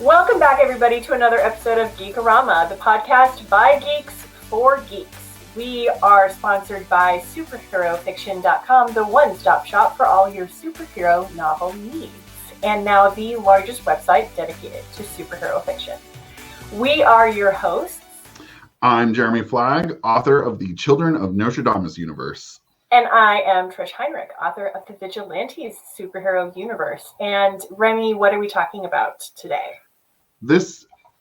Welcome back, everybody, to another episode of Geekorama, the podcast by geeks for geeks. We are sponsored by superherofiction.com, the one-stop shop for all your superhero novel needs, and now the largest website dedicated to superhero fiction. We are your hosts. I'm Jeremy Flagg, author of the Children of Notre Dame's universe. And I am Trish Heinrich, author of the Vigilantes superhero universe. And Remy, what are we talking about today?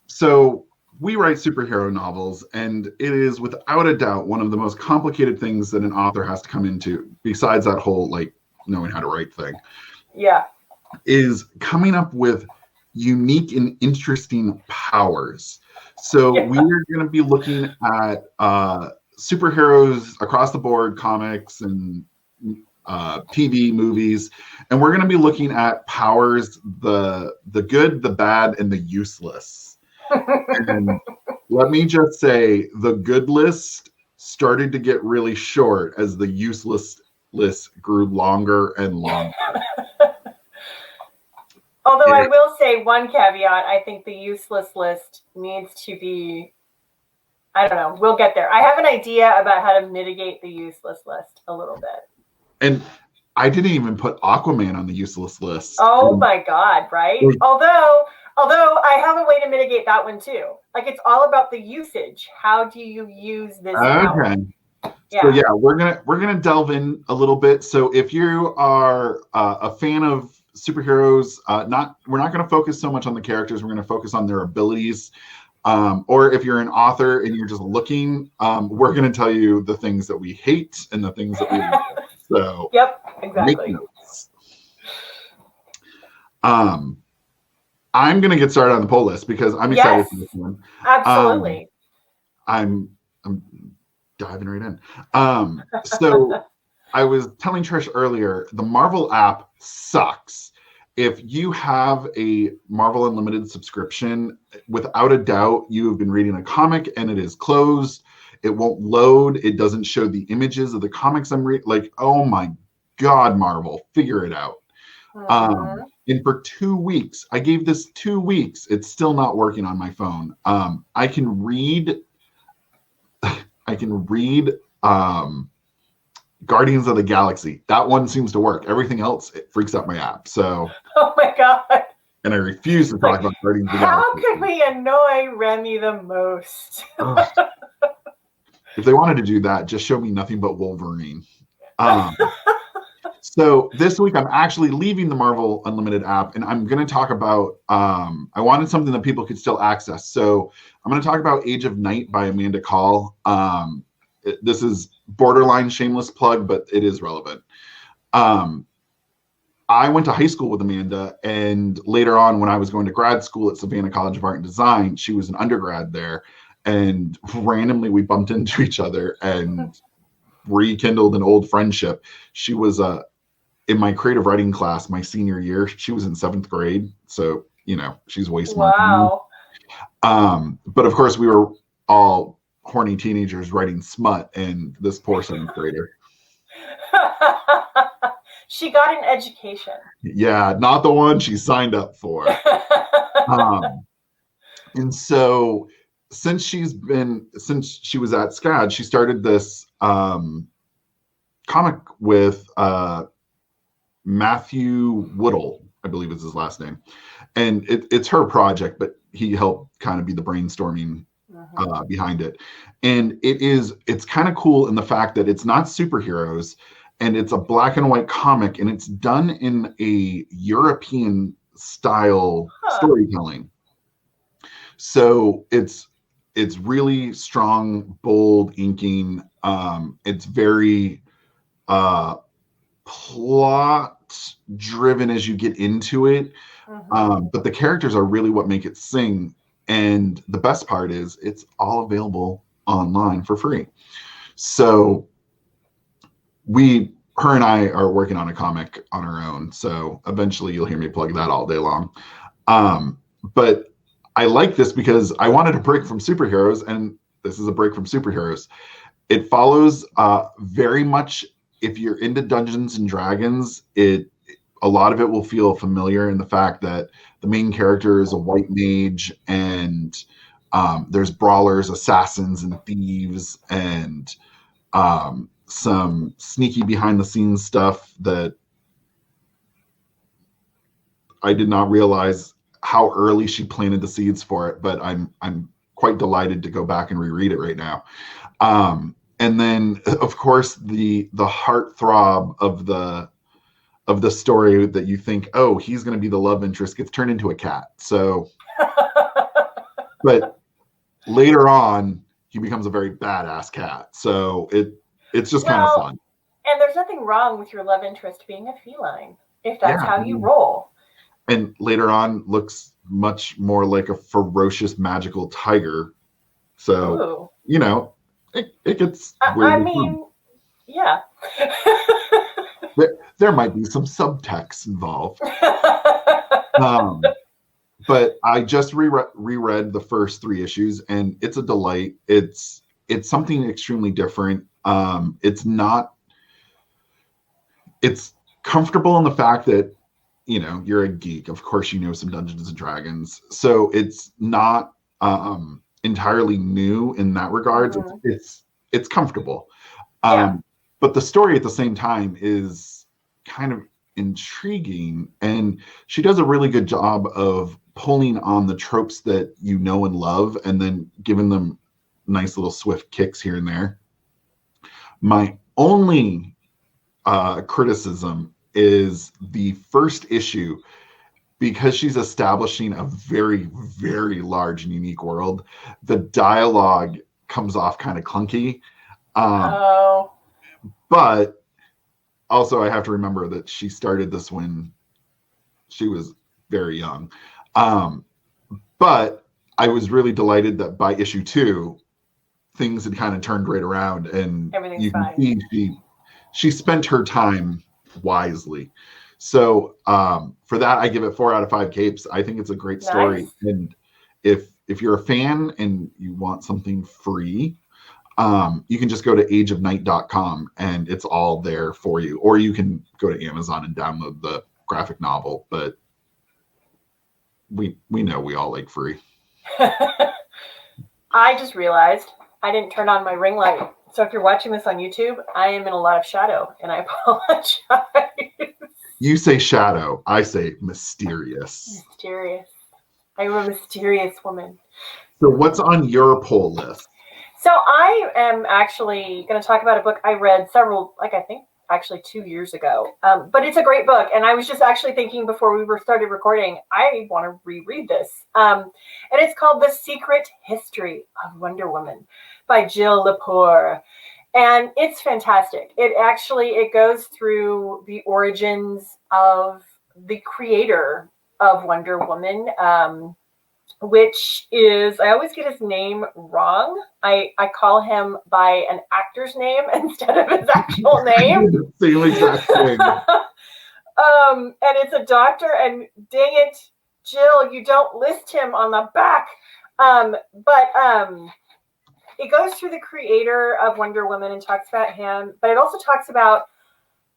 So we write superhero novels, and it is without a doubt one of the most complicated things that an author has to come into, besides that whole knowing how to write thing. Yeah. Is coming up with unique and interesting powers. So we are going to be looking at superheroes across the board, comics and TV, movies, and we're going to be looking at powers, the good, the bad, and the useless. And let me just say, the good list started to get really short as the useless list grew longer and longer. Although I will say one caveat, I think the useless list needs to be, I don't know, we'll get there. I have an idea about how to mitigate the useless list a little bit. And I didn't even put Aquaman on the useless list. Oh my God, right? Although I have a way to mitigate that one too. Like, it's all about the usage. How do you use this power? Yeah. So yeah, we're gonna delve in a little bit. So if you are a fan of superheroes, we're not going to focus so much on the characters. We're going to focus on their abilities. Or if you're an author and you're just looking, we're going to tell you the things that we hate and the things that we love. So yep, exactly. Make notes. I'm going to get started on the poll list because I'm excited for this one. Absolutely. I'm diving right in. So I was telling Trish earlier, the Marvel app sucks. If you have a Marvel Unlimited subscription, without a doubt, you have been reading a comic and it is closed. It won't load. It doesn't show the images of the comics I'm reading. Like, oh my God, Marvel, figure it out. And for 2 weeks, I gave this 2 weeks. It's still not working on my phone. I can read Guardians of the Galaxy. That one seems to work. Everything else, it freaks out my app. So. Oh my God. And I refuse to talk about Guardians of the Galaxy. How could we annoy Remy the most? If they wanted to do that, just show me nothing but Wolverine. So this week I'm actually leaving the Marvel Unlimited app, and I'm going to talk about, I wanted something that people could still access. So I'm going to talk about Age of Night by Amanda Call. This is borderline shameless plug, but it is relevant. I went to high school with Amanda, and later on when I was going to grad school at Savannah College of Art and Design, she was an undergrad there, and randomly we bumped into each other and rekindled an old friendship. She was in my creative writing class my senior year. She was in 7th grade, so she's way smarter than me. But of course we were all horny teenagers writing smut, and this poor 7th grader. She got an education. Yeah, not the one she signed up for. And so since she was at SCAD, she started this comic with Matthew Woodall, I believe is his last name. And it's her project, but he helped kind of be the brainstorming behind it. And it's kind of cool in the fact that it's not superheroes, and it's a black and white comic, and it's done in a European style storytelling. So it's really strong, bold inking. It's very plot driven as you get into it. But the characters are really what make it sing. And the best part is it's all available online for free. So her and I are working on a comic on our own. So eventually you'll hear me plug that all day long. But I like this because I wanted a break from superheroes, and this is a break from superheroes. It follows very much, if you're into Dungeons and Dragons, a lot of it will feel familiar in the fact that the main character is a white mage, and there's brawlers, assassins, and thieves, and some sneaky behind the scenes stuff that I did not realize how early she planted the seeds for it, but I'm quite delighted to go back and reread it right now. And then, of course, the heartthrob of the story that you think, oh, he's going to be the love interest, gets turned into a cat. So, but later on, he becomes a very badass cat. So it's just kind of fun. And there's nothing wrong with your love interest being a feline, if that's how you roll. And later on, looks much more like a ferocious magical tiger. So, you know, it gets weird. I mean, yeah. There might be some subtext involved. But I just reread the first 3 issues, and it's a delight. It's something extremely different. It's comfortable in the fact that, you know, you're a geek. Of course, you know some Dungeons and Dragons. So it's not entirely new in that regard. Mm-hmm. It's comfortable. But the story at the same time is kind of intriguing, and she does a really good job of pulling on the tropes that you know and love, and then giving them nice little swift kicks here and there. My only criticism is the first issue, because she's establishing a very, very large and unique world. The dialogue comes off kind of clunky. But also, I have to remember that she started this when she was very young. But I was really delighted that by issue 2, things had kind of turned right around, and you can see she spent her time wisely. So for that, I give it 4 out of 5 capes. I think it's a great story. Nice. And if you're a fan and you want something free, you can just go to ageofnight.com and it's all there for you. Or you can go to Amazon and download the graphic novel. But we know we all like free. I just realized I didn't turn on my ring light. So if you're watching this on YouTube, I am in a lot of shadow, and I apologize. You say shadow. I say mysterious. Mysterious. I'm a mysterious woman. So what's on your poll list? So I am actually going to talk about a book I read I think actually 2 years ago. But it's a great book. And I was just actually thinking before we started recording, I want to reread this. And it's called The Secret History of Wonder Woman by Jill Lepore. And it's fantastic. It goes through the origins of the creator of Wonder Woman, which is, I always get his name wrong. I call him by an actor's name instead of his actual name. Same exact thing. And it's a doctor, and dang it, Jill, you don't list him on the back. It goes through the creator of Wonder Woman and talks about him, but it also talks about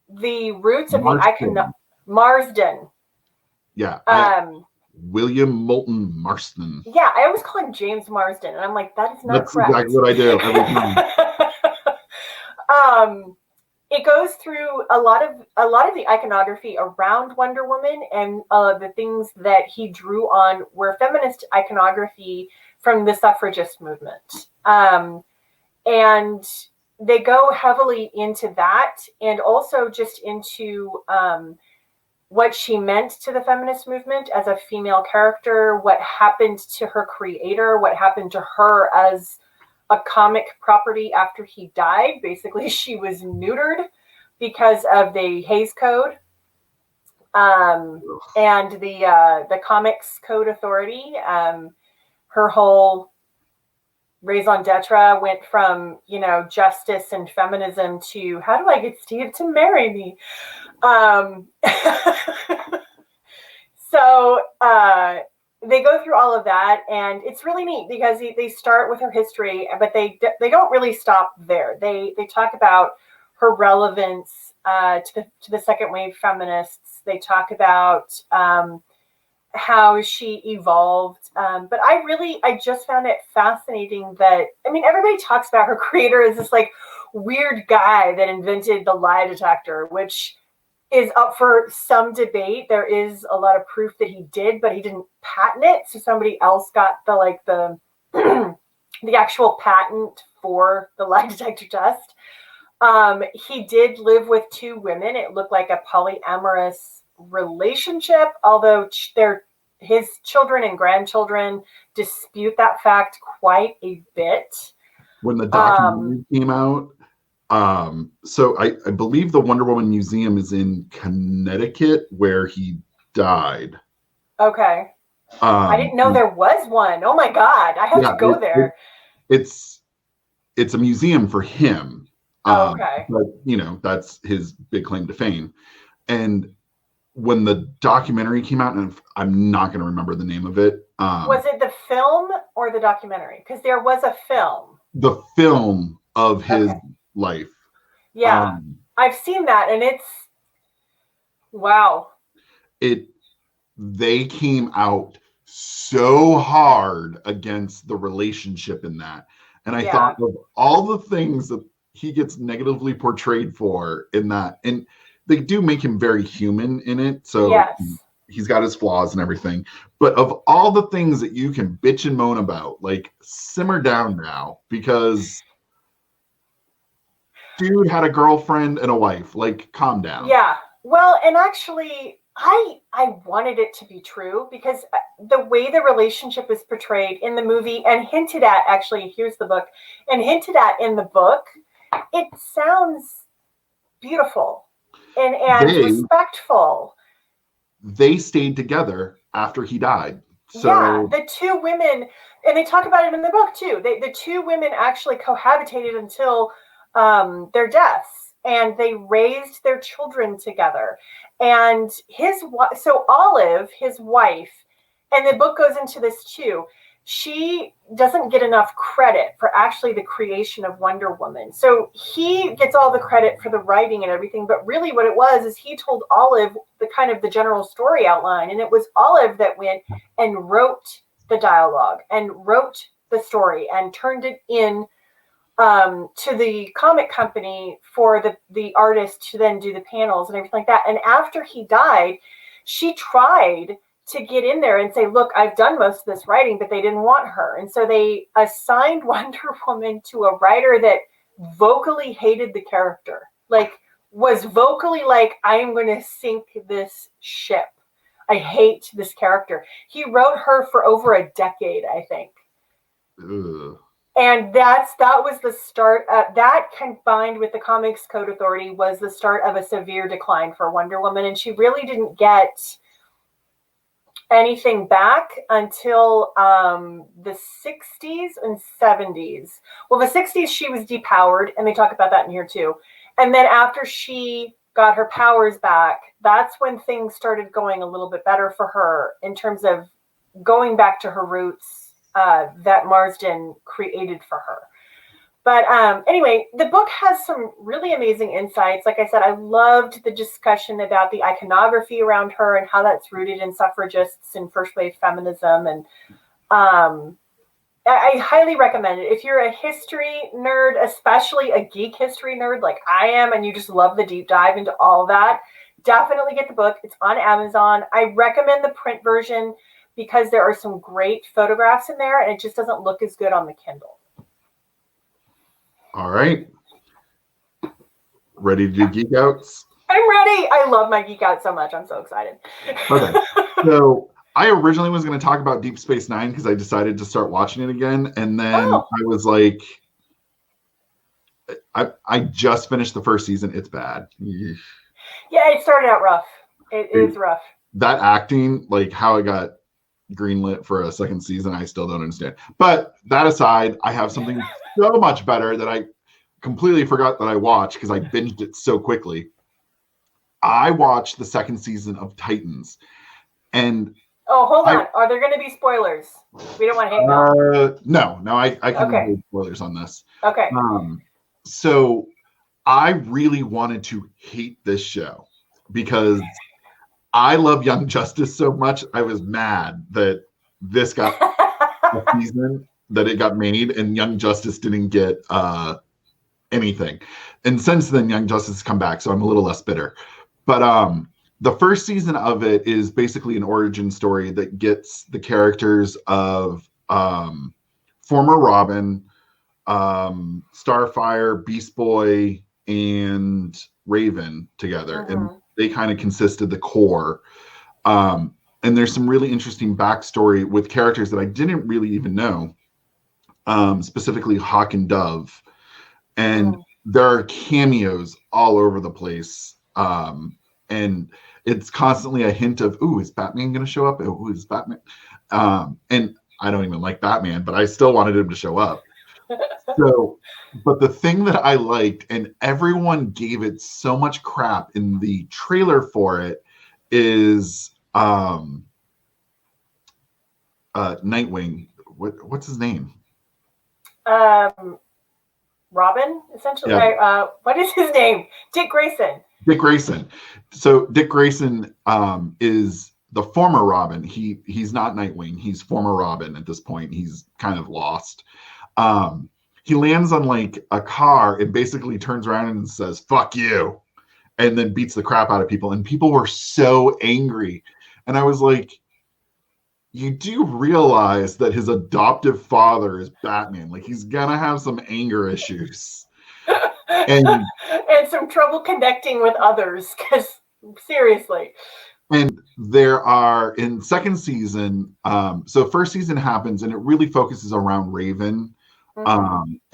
the roots of the icon Marsden. Yeah. William Moulton Marston. Yeah, I always call him James Marsden, and I'm like, that is not correct. That's exactly what I do every time. It goes through a lot of the iconography around Wonder Woman, and the things that he drew on were feminist iconography from the suffragist movement. And they go heavily into that, and also just into what she meant to the feminist movement as a female character, what happened to her creator, what happened to her as a comic property after he died. Basically, she was neutered because of the Hays Code and the Comics Code Authority. Her whole raison d'etre went from, justice and feminism to, how do I get Steve to marry me? So they go through all of that, and it's really neat because they start with her history, but they don't really stop there. They talk about her relevance to the second wave feminists They talk about how she evolved. But I just found it fascinating that, everybody talks about her creator as this like weird guy that invented the lie detector, which is up for some debate. There is a lot of proof that he did, but he didn't patent it. So somebody else got the the actual patent for the lie detector test. He did live with 2 women. It looked like a polyamorous relationship, although his children and grandchildren dispute that fact quite a bit. When the documentary came out, so I believe the Wonder Woman Museum is in Connecticut where he died. Okay. I didn't know there was one. Oh my God. I have to go there. It's a museum for him. Okay. But, that's his big claim to fame. And when the documentary came out, and I'm not going to remember the name of it. Was it the film or the documentary? Because there was a film. The film of his life. Yeah. I've seen that, and it's wow. They came out so hard against the relationship in that. And I thought of all the things that he gets negatively portrayed for in that. And they do make him very human in it. So he's got his flaws and everything. But of all the things that you can bitch and moan about, like, simmer down now, because dude had a girlfriend and a wife. Like, calm down. Yeah. Well, and actually, I wanted it to be true, because the way the relationship is portrayed in the movie and hinted at, actually, here's the book, and hinted at in the book, it sounds beautiful and respectful. They stayed together after he died. So yeah, the 2 women, and they talk about it in the book too. The 2 women actually cohabitated until their deaths, and they raised their children together. And so Olive, his wife, and the book goes into this too, she doesn't get enough credit for actually the creation of Wonder Woman. So he gets all the credit for the writing and everything, but really what it was is he told Olive the general story outline, and it was Olive that went and wrote the dialogue and wrote the story and turned it in to the comic company for the artist to then do the panels and everything like that. And after he died, she tried to get in there and say, look, I've done most of this writing, but they didn't want her. And so they assigned Wonder Woman to a writer that vocally hated the character, like was vocally like, I am going to sink this ship. I hate this character. He wrote her for over a decade, I think. Ugh. And that was the start of that, combined with the Comics Code Authority, was the start of a severe decline for Wonder Woman. And she really didn't get anything back until the 60s and 70s. Well, the 60s, she was depowered, and they talk about that in here too. And then after she got her powers back, that's when things started going a little bit better for her in terms of going back to her roots that Marsden created for her. But anyway, the book has some really amazing insights. Like I said, I loved the discussion about the iconography around her and how that's rooted in suffragists and first wave feminism. And I highly recommend it. If you're a history nerd, especially a geek history nerd like I am, and you just love the deep dive into all that, definitely get the book. It's on Amazon. I recommend the print version because there are some great photographs in there, and it just doesn't look as good on the Kindle. All right. Ready to do Geek Outs? I'm ready. I love my Geek Out so much. I'm so excited. Okay. So I originally was going to talk about Deep Space Nine because I decided to start watching it again. And then I was like, I just finished the first season. It's bad. Yeah, it started out rough. It is rough. That acting, like how it got greenlit for a second season, I still don't understand. But that aside, I have something so much better that I completely forgot that I watched because I binged it so quickly. I watched the second season of Titans. And hold on. Are there going to be spoilers? We don't want to hate them. No, I can avoid spoilers on this. Okay. So I really wanted to hate this show because I love Young Justice so much. I was mad that this got a season, that it got made, and Young Justice didn't get anything. And since then, Young Justice has come back, so I'm a little less bitter. But the first season of it is basically an origin story that gets the characters of former Robin, Starfire, Beast Boy, and Raven together, and they kind of consisted the core. And there's some really interesting backstory with characters that I didn't really even know, specifically Hawk and Dove. And there are cameos all over the place. And it's constantly a hint of, ooh, is Batman going to show up? Ooh, is Batman? And I don't even like Batman, but I still wanted him to show up. So, but the thing that I liked, and everyone gave it so much crap in the trailer for it, is Nightwing. What's his name? Robin, essentially. Yeah. What is his name? Dick Grayson. Dick Grayson. So Dick Grayson is the former Robin. He's not Nightwing. He's former Robin at this point. He's kind of lost. He lands on like a car and basically turns around and says, "Fuck you," and then beats the crap out of people. And people were so angry. And I was like, you do realize that his adoptive father is Batman. Like, he's gonna have some anger issues. And some trouble connecting with others, because seriously. And there are, in second season, so first season happens and it really focuses around Raven.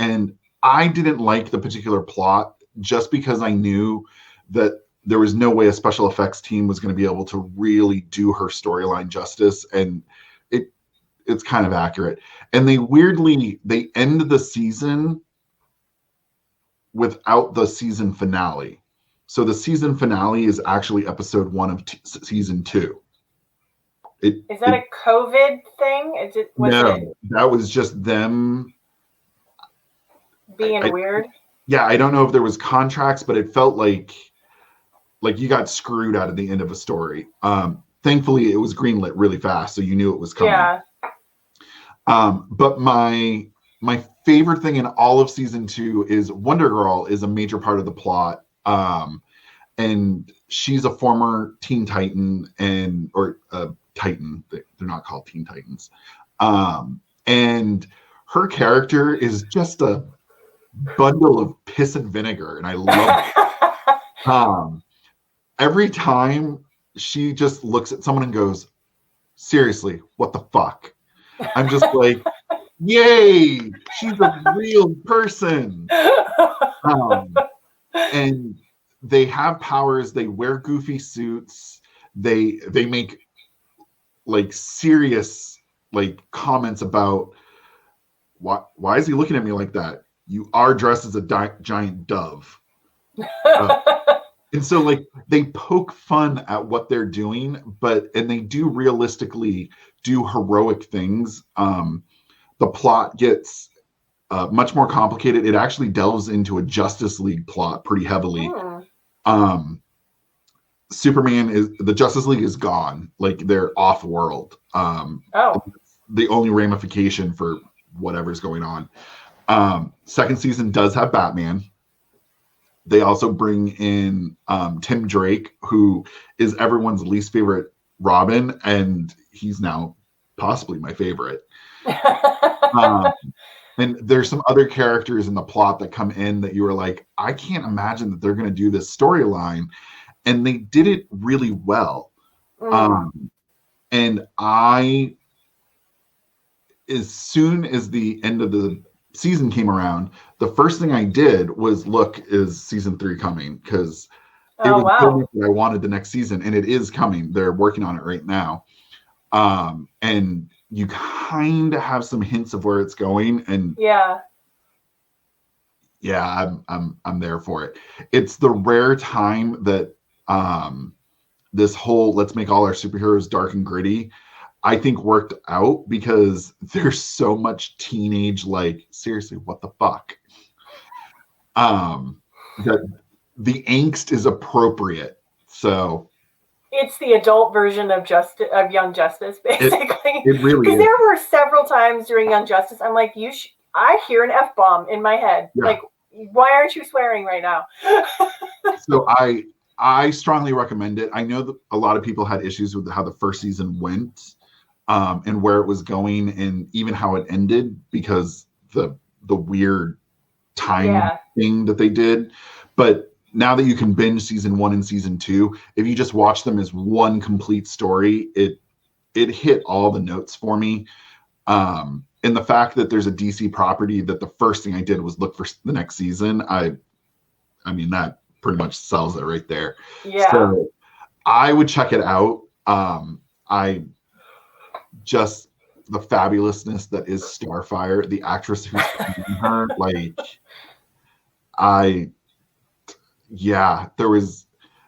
And I didn't like the particular plot just because I knew that there was no way a special effects team was going to be able to really do her storyline justice. And it's kind of accurate. And they end the season without the season finale. So the season finale is actually episode 1 of season 2. Is that a COVID thing? That was just them being weird. Yeah, I don't know if there was contracts, but it felt like you got screwed out of the end of a story. Thankfully, it was greenlit really fast, so you knew it was coming. Yeah. But my favorite thing in all of season 2 is Wonder Girl is a major part of the plot. And she's a former Teen Titan or Titan. They're not called Teen Titans. And her character is just a bundle of piss and vinegar, and I love it. Every time she just looks at someone and goes, "Seriously, what the fuck?" I'm just like, yay, she's a real person. And they have powers. They wear goofy suits. They make like serious like comments about why is he looking at me like that? You are dressed as a giant dove. And so like they poke fun at what they're doing, and they do realistically do heroic things. The plot gets much more complicated. It actually delves into a Justice League plot pretty heavily. The Justice League is gone. Like, they're off world. The only ramification for whatever's going on. Second season does have Batman. They also bring in Tim Drake, who is everyone's least favorite Robin, and he's now possibly my favorite. And there's some other characters in the plot that come in that you were like, I can't imagine that they're going to do this storyline. And they did it really well. And as soon as the end of the season came around, the first thing I did was look, is season 3 coming? Because it was that I wanted the next season, and it is coming. They're working on it right now. And you kind of have some hints of where it's going, and I'm there for it. It's the rare time that this whole let's make all our superheroes dark and gritty, I think, worked out, because there's so much teenage, like, seriously, what the fuck? That the angst is appropriate. So It's the adult version of Young Justice, basically. It really Because is. there were several times during Young Justice, I'm like, I hear an F-bomb in my head. Yeah. Like, why aren't you swearing right now? So I strongly recommend it. I know that a lot of people had issues with how the first season went, and where it was going, and even how it ended because the weird time thing that they did. But now that you can binge season 1 and season 2, if you just watch them as one complete story, it hit all the notes for me. And the fact that there's a DC property that the first thing I did was look for the next season, I mean, that pretty much sells it right there. Yeah. So I would check it out. I just the fabulousness that is Starfire, the actress who's playing her, like there was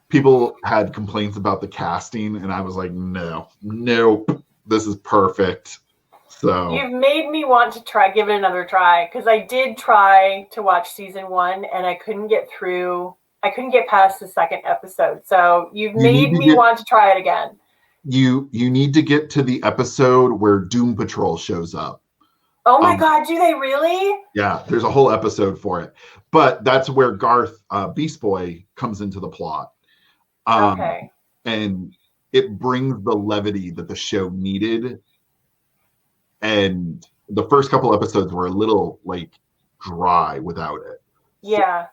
people had complaints about the casting, and I was like, nope, this is perfect. So you've made me want to give it another try, because I did try to watch season 1 and I couldn't get past the second episode. So you've made me want to try it again. You need to get to the episode where Doom Patrol shows up. Oh my God, do they really? Yeah, there's a whole episode for it. But that's where Garth, Beast Boy, comes into the plot. Okay. And it brings the levity that the show needed. And the first couple episodes were a little like dry without it. Yeah. So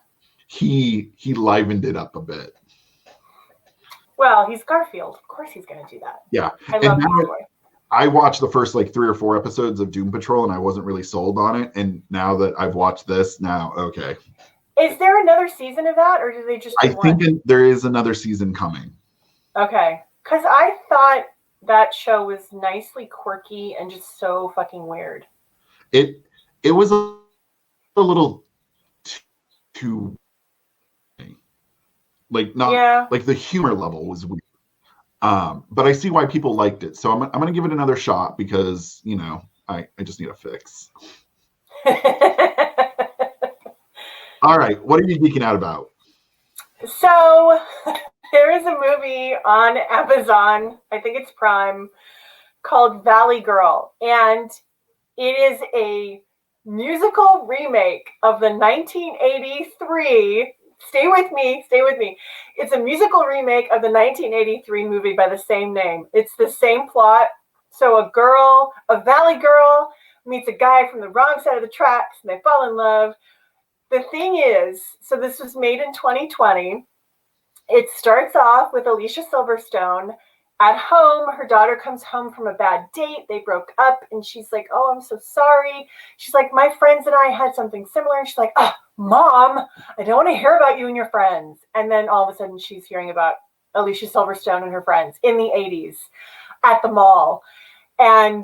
he livened it up a bit. Well, he's Garfield. Of course he's going to do that. Yeah. I love Beast Boy. I watched the first like 3 or 4 episodes of Doom Patrol and I wasn't really sold on it. And now that I've watched this, okay. Is there another season of that, or do they just do one? Think there is another season coming. Okay. Because I thought that show was nicely quirky and just so fucking weird. It was a little too like like the humor level was weird. But I see why people liked it. So I'm going to give it another shot because, I just need a fix. All right. What are you geeking out about? So there is a movie on Amazon, I think it's Prime, called Valley Girl. And it is a musical remake of the 1983. Stay with me. It's a musical remake of the 1983 movie by the same name. It's the same plot. So a Valley Girl meets a guy from the wrong side of the tracks and they fall in love. The thing is, so this was made in 2020. It starts off with Alicia Silverstone at home. Her daughter comes home from a bad date. They broke up and she's like, oh, I'm so sorry. She's like, my friends and I had something similar. And she's like, oh, Mom, I don't want to hear about you and your friends. And then all of a sudden she's hearing about Alicia Silverstone and her friends in the 80s at the mall. And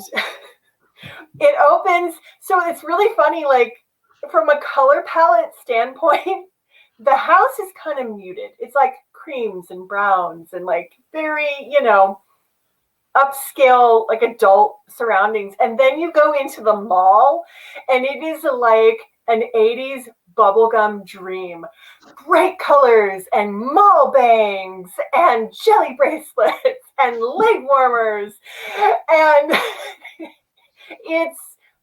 it opens. So it's really funny, like from a color palette standpoint, the house is kind of muted. It's like creams and browns and like very, upscale, like adult surroundings. And then you go into the mall and it is like an 80s bubblegum dream. Bright colors and mall bangs and jelly bracelets and leg warmers. And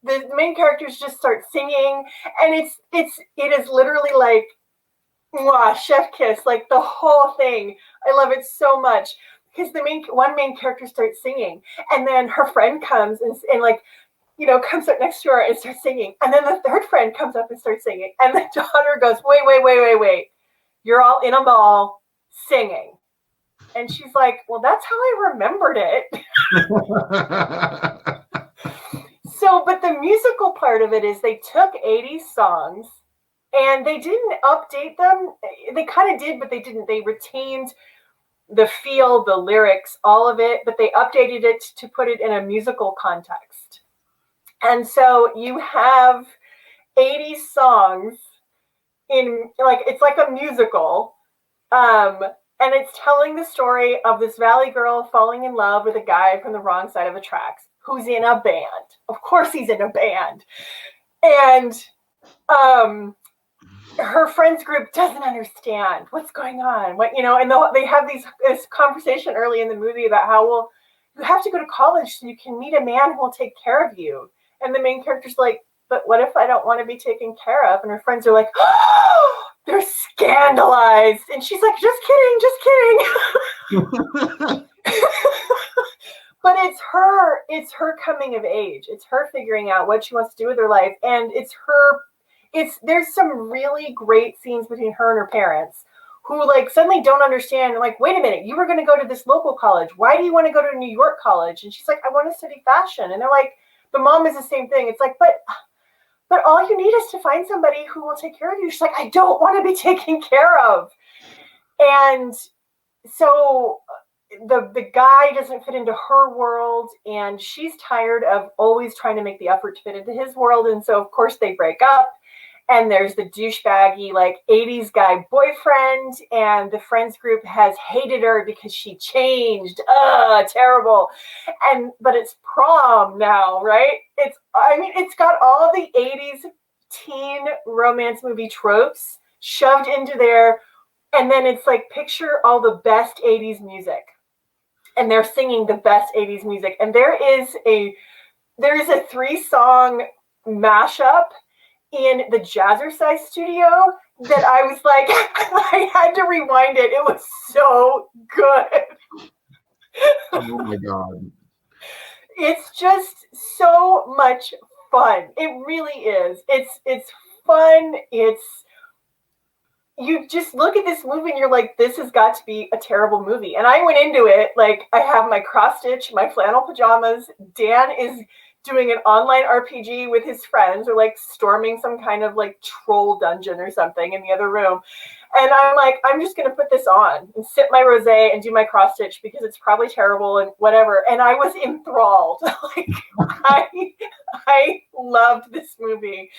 the main characters just start singing, and it is literally like, mwah, chef kiss, like the whole thing. I love it so much because one main character starts singing, and then her friend comes and like, comes up next to her and starts singing, and then the third friend comes up and starts singing, and the daughter goes, wait, you're all in a mall singing. And she's like, well, that's how I remembered it. So, but the musical part of it is they took 80s songs and they didn't update them. They kind of did, but they didn't. They retained the feel, the lyrics, all of it, but they updated it to put it in a musical context. And so you have 80s songs in, like, it's like a musical. And it's telling the story of this Valley Girl falling in love with a guy from the wrong side of the tracks who's in a band. Of course he's in a band. And her friends group doesn't understand what's going on. What, you know, and they have this conversation early in the movie about how, well, you have to go to college so you can meet a man who will take care of you. And the main character's like, but what if I don't want to be taken care of? And her friends are like, oh, they're scandalized. And she's like, just kidding. But it's her coming of age. It's her figuring out what she wants to do with her life. And there's some really great scenes between her and her parents who like suddenly don't understand. Like, wait a minute, you were going to go to this local college. Why do you want to go to New York college? And she's like, I want to study fashion. And they're like, the mom is the same thing. It's like, but all you need is to find somebody who will take care of you. She's like, I don't want to be taken care of. And so the guy doesn't fit into her world, and she's tired of always trying to make the effort to fit into his world. And so, of course, they break up. And there's the douchebaggy, like, 80s guy boyfriend, and the friends group has hated her because she changed. Terrible. But it's prom now, right? It's got all the 80s teen romance movie tropes shoved into there. And then it's like, picture all the best 80s music. And they're singing the best 80s music. And there is a 3-song mashup in the Jazzercise studio that I was like, I had to rewind it. It was so good. Oh my God. It's just so much fun. It really is. It's fun. You just look at this movie and you're like, this has got to be a terrible movie. And I went into it like, I have my cross stitch, my flannel pajamas. Dan is doing an online RPG with his friends, or like storming some kind of like troll dungeon or something in the other room. And I'm like, I'm just going to put this on and sip my rosé and do my cross stitch because it's probably terrible and whatever. And I was enthralled. I loved this movie.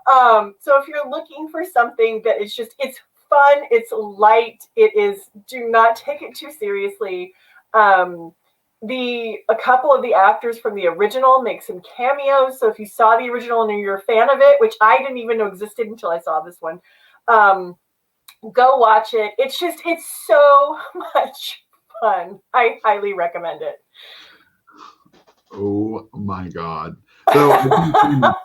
So if you're looking for something that is just, it's fun, it's light, do not take it too seriously. A couple of the actors from the original make some cameos. So if you saw the original and you're a fan of it, which I didn't even know existed until I saw this one, go watch it. It's so much fun. I highly recommend it. Oh my God. So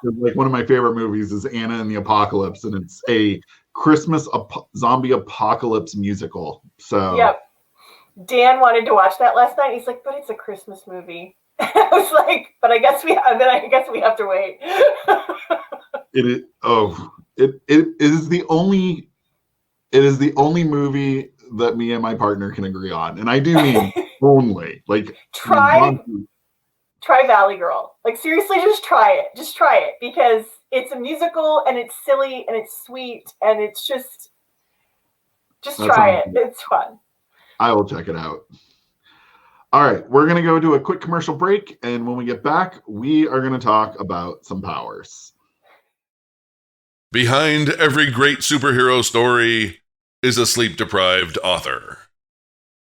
like one of my favorite movies is Anna and the Apocalypse, and it's a Christmas zombie apocalypse musical. So yep. Dan wanted to watch that last night. He's like, but it's a Christmas movie. I was like, but I guess we have to wait. It is the only movie that me and my partner can agree on. And I do mean only. Like, try Valley Girl. Like, seriously, just try it. Just try it, because it's a musical and it's silly and it's sweet and it's just try it. It's fun. I will check it out. All right, we're going to go to a quick commercial break, and when we get back, we are going to talk about some powers. Behind every great superhero story is a sleep-deprived author.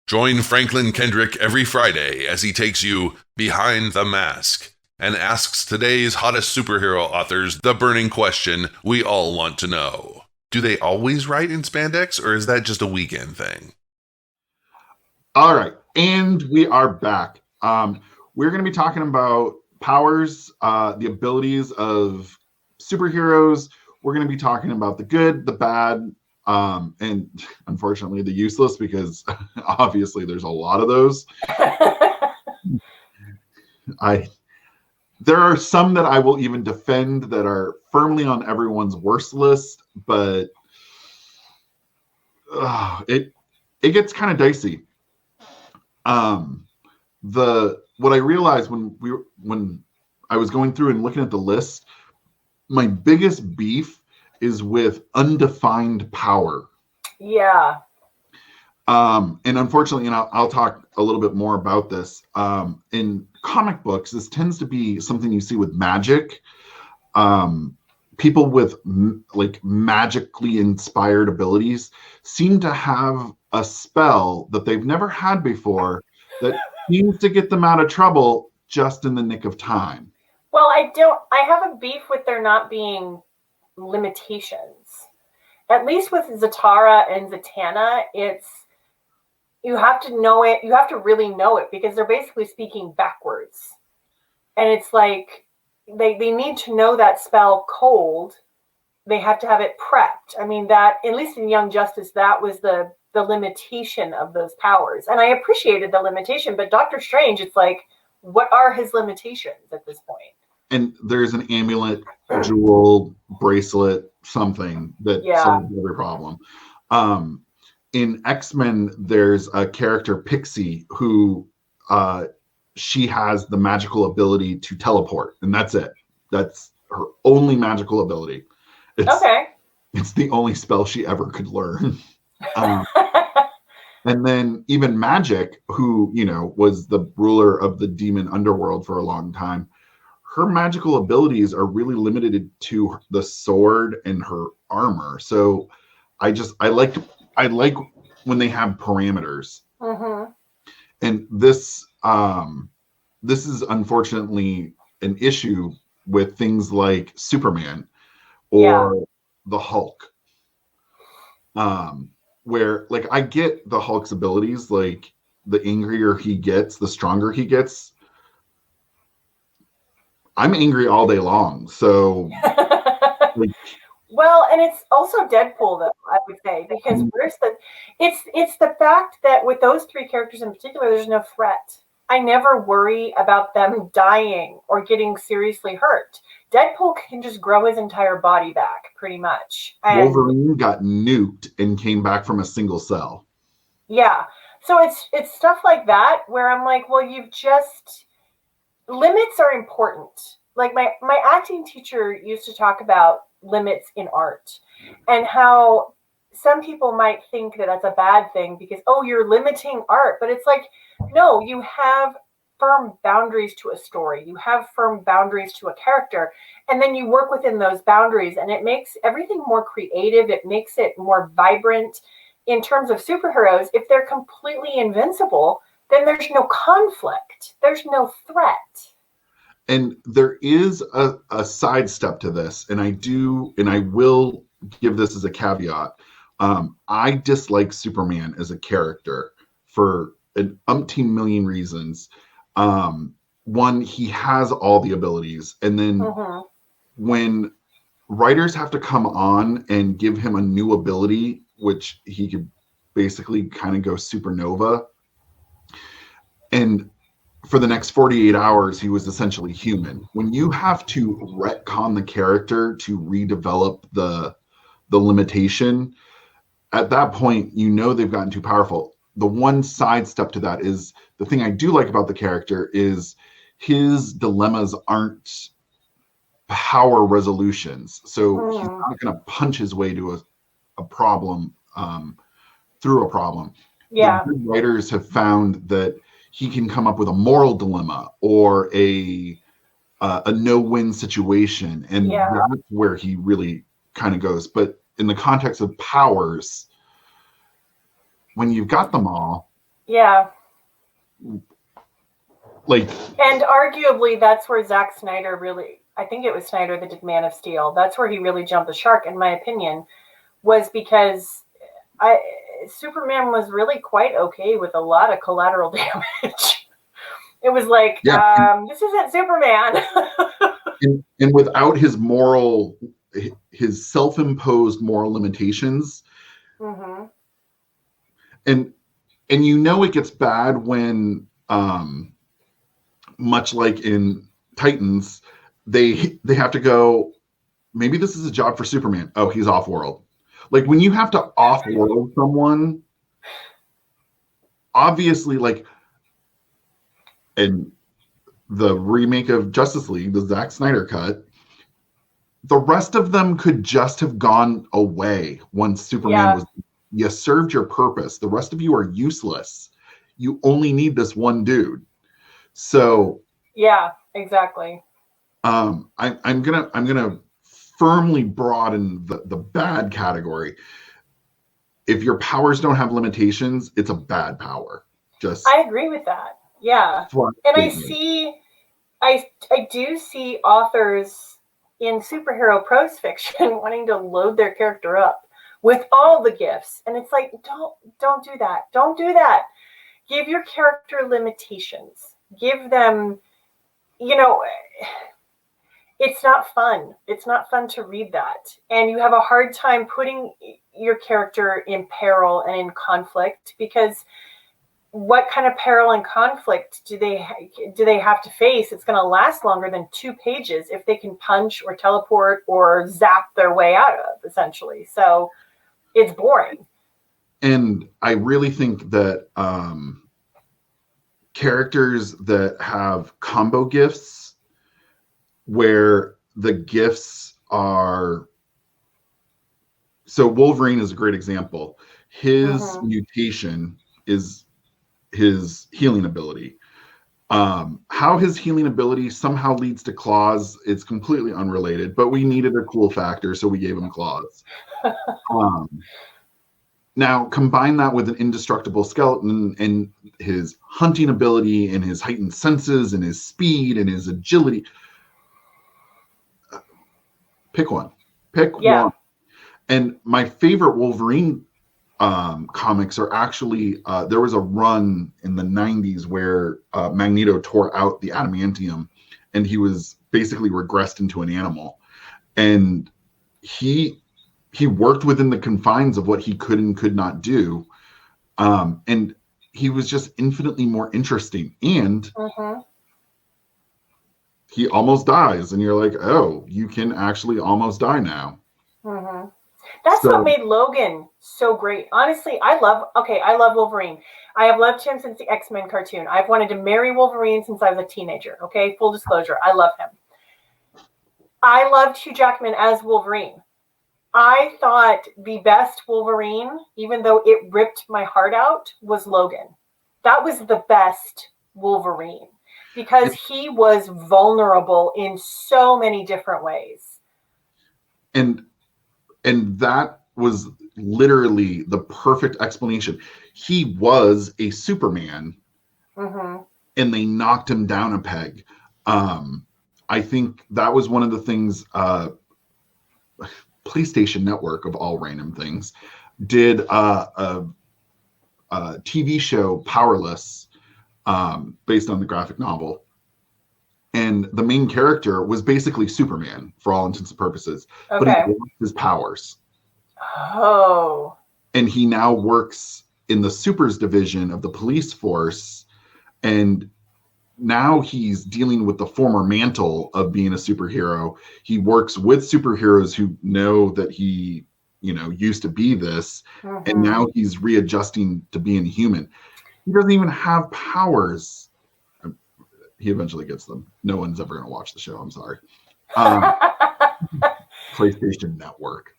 Join Franklin Kendrick every Friday as he takes you behind the mask and asks today's hottest superhero authors the burning question we all want to know. Do they always write in spandex, or is that just a weekend thing? All right, and we are back. We're going to be talking about powers, the abilities of superheroes. We're going to be talking about the good, the bad, and unfortunately the useless, because obviously there's a lot of those. There are some that I will even defend that are firmly on everyone's worst list, but it gets kind of dicey. What I realized when I was going through and looking at the list, my biggest beef is with undefined power. Yeah. And unfortunately, and I'll talk a little bit more about this. In comic books, this tends to be something you see with magic. People with like magically inspired abilities seem to have a spell that they've never had before that seems to get them out of trouble just in the nick of time. Well, I have a beef with there not being limitations. at least with Zatara and Zatanna, you have to know it. You have to really know it because they're basically speaking backwards. And it's like they need to know that spell cold. They have to have it prepped. I mean, that, at least in Young Justice, that was the limitation of those powers. And I appreciated the limitation, but Doctor Strange, it's like, what are his limitations at this point? And there's an amulet, jewel, bracelet, something that solves every problem. In X-Men, there's a character, Pixie, who she has the magical ability to teleport, and that's it. That's her only magical ability. It's the only spell she ever could learn. And then even Magic, who, was the ruler of the demon underworld for a long time, her magical abilities are really limited to the sword and her armor. So I like when they have parameters. Mm-hmm. And this is unfortunately an issue with things like Superman or the Hulk. Where, like, I get the Hulk's abilities, like, the angrier he gets, the stronger he gets. I'm angry all day long, so... Well, and it's also Deadpool, though, I would say, because it's the fact that with those three characters in particular, there's no threat. I never worry about them dying or getting seriously hurt. Deadpool can just grow his entire body back, pretty much. And Wolverine got nuked and came back from a single cell. Yeah. So it's stuff like that where I'm like, well, limits are important. Like my acting teacher used to talk about limits in art and how some people might think that that's a bad thing because, oh, you're limiting art. But it's like, no, you have firm boundaries to a story. You have firm boundaries to a character. And then you work within those boundaries and it makes everything more creative. It makes it more vibrant. In terms of superheroes, if they're completely invincible, then there's no conflict. There's no threat. And there is a sidestep to this, and I will give this as a caveat. I dislike Superman as a character for an umpteen million reasons. One, he has all the abilities, and then when writers have to come on and give him a new ability, which he could basically kind of go supernova, and for the next 48 hours, he was essentially human. When you have to retcon the character to redevelop the limitation, at that point, they've gotten too powerful. The one side step to that is the thing I do like about the character is his dilemmas aren't power resolutions. So he's not going to punch his way to a problem through a problem. Yeah. The good writers have found that he can come up with a moral dilemma or a no-win situation, and that's where he really kind of goes. But in the context of powers, when you've got them all, and arguably that's where Zack Snyder I think it was Snyder that did Man of Steel. That's where he really jumped the shark, in my opinion, was because Superman was really quite okay with a lot of collateral damage. It was like, this isn't Superman. and without his self-imposed moral limitations, and it gets bad when, much like in Titans, they have to go, maybe this is a job for Superman. Oh, he's off-world. Like, when you have to off-world someone, obviously, like, in the remake of Justice League, the Zack Snyder cut, the rest of them could just have gone away once Superman was... You served your purpose. The rest of you are useless. You only need this one dude. So... Yeah, exactly. I'm gonna firmly broaden the bad category. If your powers don't have limitations, it's a bad power. I agree with that. Yeah. And I do see authors in superhero prose fiction wanting to load their character up with all the gifts. And it's like, don't do that. Don't do that. Give your character limitations. Give them, it's not fun. It's not fun to read that. And you have a hard time putting your character in peril and in conflict, because what kind of peril and conflict do they have to face? It's going to last longer than 2 pages if they can punch or teleport or zap their way out of, essentially. So it's boring. And I really think that characters that have combo gifts, where the gifts are, so Wolverine is a great example. His mutation is his healing ability. How his healing ability somehow leads to claws, it's completely unrelated, but we needed a cool factor, so we gave him claws. Now combine that with an indestructible skeleton and his hunting ability and his heightened senses and his speed and his agility. Pick one. One. And my favorite Wolverine comics are actually, there was a run in the 90s where Magneto tore out the adamantium and he was basically regressed into an animal. And he worked within the confines of what he could and could not do. And he was just infinitely more interesting. And he almost dies. And you're like, oh, you can actually almost die now. That's what made Logan so great. Honestly, I love Wolverine. I have loved him since the X-Men cartoon. I've wanted to marry Wolverine since I was a teenager. Okay, full disclosure, I love him. I loved Hugh Jackman as Wolverine. I thought the best Wolverine, even though it ripped my heart out, was Logan. That was the best Wolverine because he was vulnerable in so many different ways. And that was literally the perfect explanation. He was a Superman, and they knocked him down a peg. I think that was one of the things PlayStation Network, of all random things, did a TV show, Powerless, based on the graphic novel. And the main character was basically Superman for all intents and purposes, but he lost his powers. Oh. And he now works in the supers division of the police force. And now he's dealing with the former mantle of being a superhero. He works with superheroes who know that he, used to be this. And now he's readjusting to being human. He doesn't even have powers. He eventually gets them. No one's ever going to watch the show. I'm sorry. PlayStation Network.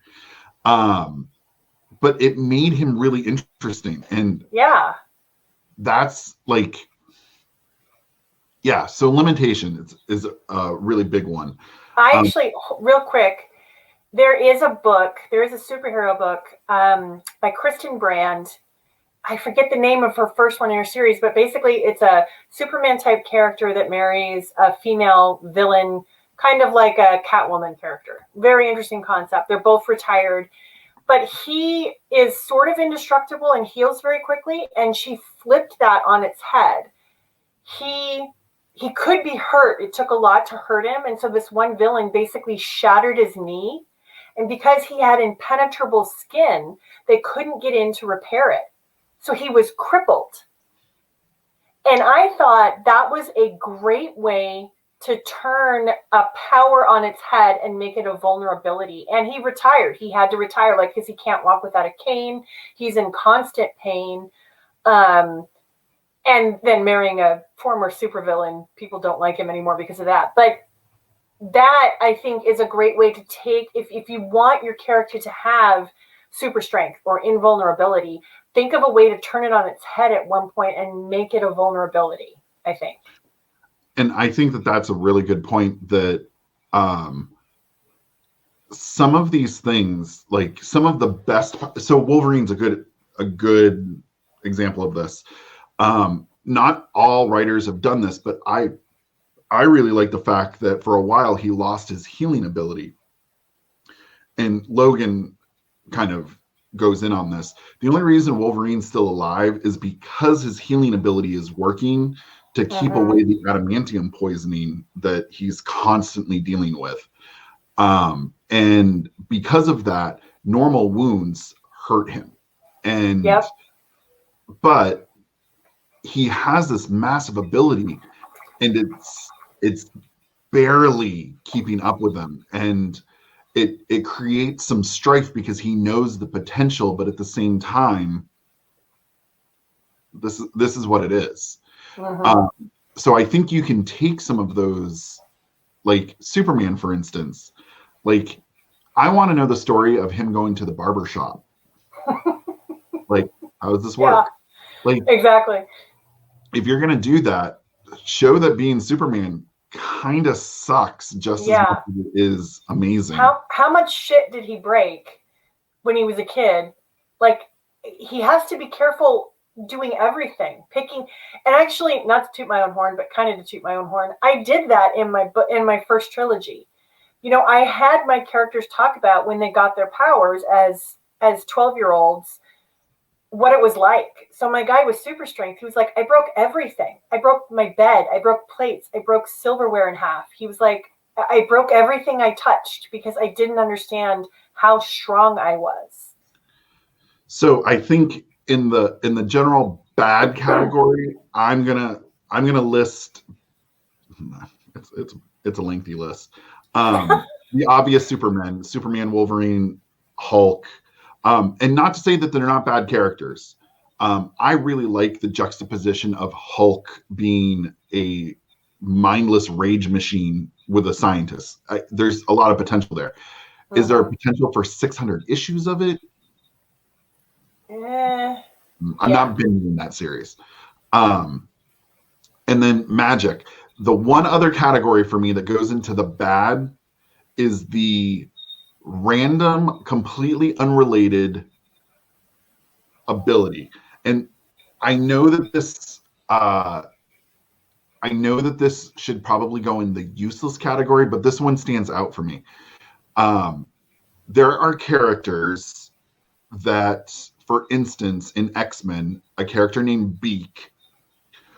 But it made him really interesting. And that's like, so limitation is a really big one. I actually, real quick, there is a superhero book by Kristen Brand. I forget the name of her first one in her series, but basically it's a Superman type character that marries a female villain, kind of like a Catwoman character. Very interesting concept. They're both retired, but he is sort of indestructible and heals very quickly. And she flipped that on its head. He could be hurt. It took a lot to hurt him. And so this one villain basically shattered his knee. And because he had impenetrable skin, they couldn't get in to repair it. So he was crippled. And I thought that was a great way to turn a power on its head and make it a vulnerability. And he retired. He had to retire, because he can't walk without a cane. He's in constant pain. And then marrying a former supervillain, people don't like him anymore because of that. But that, I think, is a great way to take, if you want your character to have super strength or invulnerability, think of a way to turn it on its head at one point and make it a vulnerability, I think. And I think that that's a really good point, that some of these things, like some of the best, so Wolverine's a good example of this. Not all writers have done this, but I really like the fact that for a while he lost his healing ability. And Logan kind of goes in on this. The only reason Wolverine's still alive is because his healing ability is working to keep away the adamantium poisoning that he's constantly dealing with. And because of that, normal wounds hurt him. And but he has this massive ability, and it's barely keeping up with him. And it creates some strife because he knows the potential, but at the same time, this is what it is. So I think you can take some of those, like Superman, for instance. Like, I want to know the story of him going to the barber shop. Like, how does this work? Like, exactly. If you're gonna do that, show that being Superman kind of sucks just as much as it is amazing. How much shit did he break when he was a kid? Like, he has to be careful doing everything, picking. And actually, not to toot my own horn, but kind of to toot my own horn, I did that in my first trilogy. You know, I had my characters talk about when they got their powers as 12-year-olds, what it was like. So my guy with super strength, he was like, I broke everything. I broke my bed. I broke plates. I broke silverware in half. He was like, I broke everything I touched because I didn't understand how strong I was. So I think in the general bad category, I'm gonna list. It's a lengthy list. The obvious Superman, Wolverine, Hulk. And not to say that they're not bad characters. I really like the juxtaposition of Hulk being a mindless rage machine with a scientist. There's a lot of potential there. Is there a potential for 600 issues of it? I'm not binging that series. And then Magic. The one other category for me that goes into the bad is the random, completely unrelated ability. And I know that this should probably go in the useless category, but this one stands out for me. There are characters that, for instance, in X-Men, a character named Beak,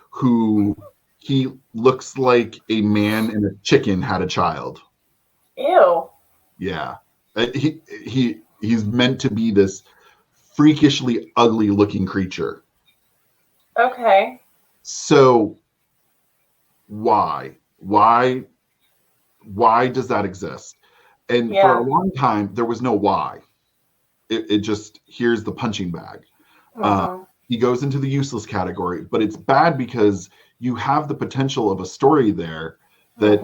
who he looks like a man and a chicken had a child. Ew. Yeah. He's meant to be this freakishly ugly looking creature. Okay. So why does that exist? And for a long time there was no why. It just, here's the punching bag. He goes into the useless category, but it's bad because you have the potential of a story there that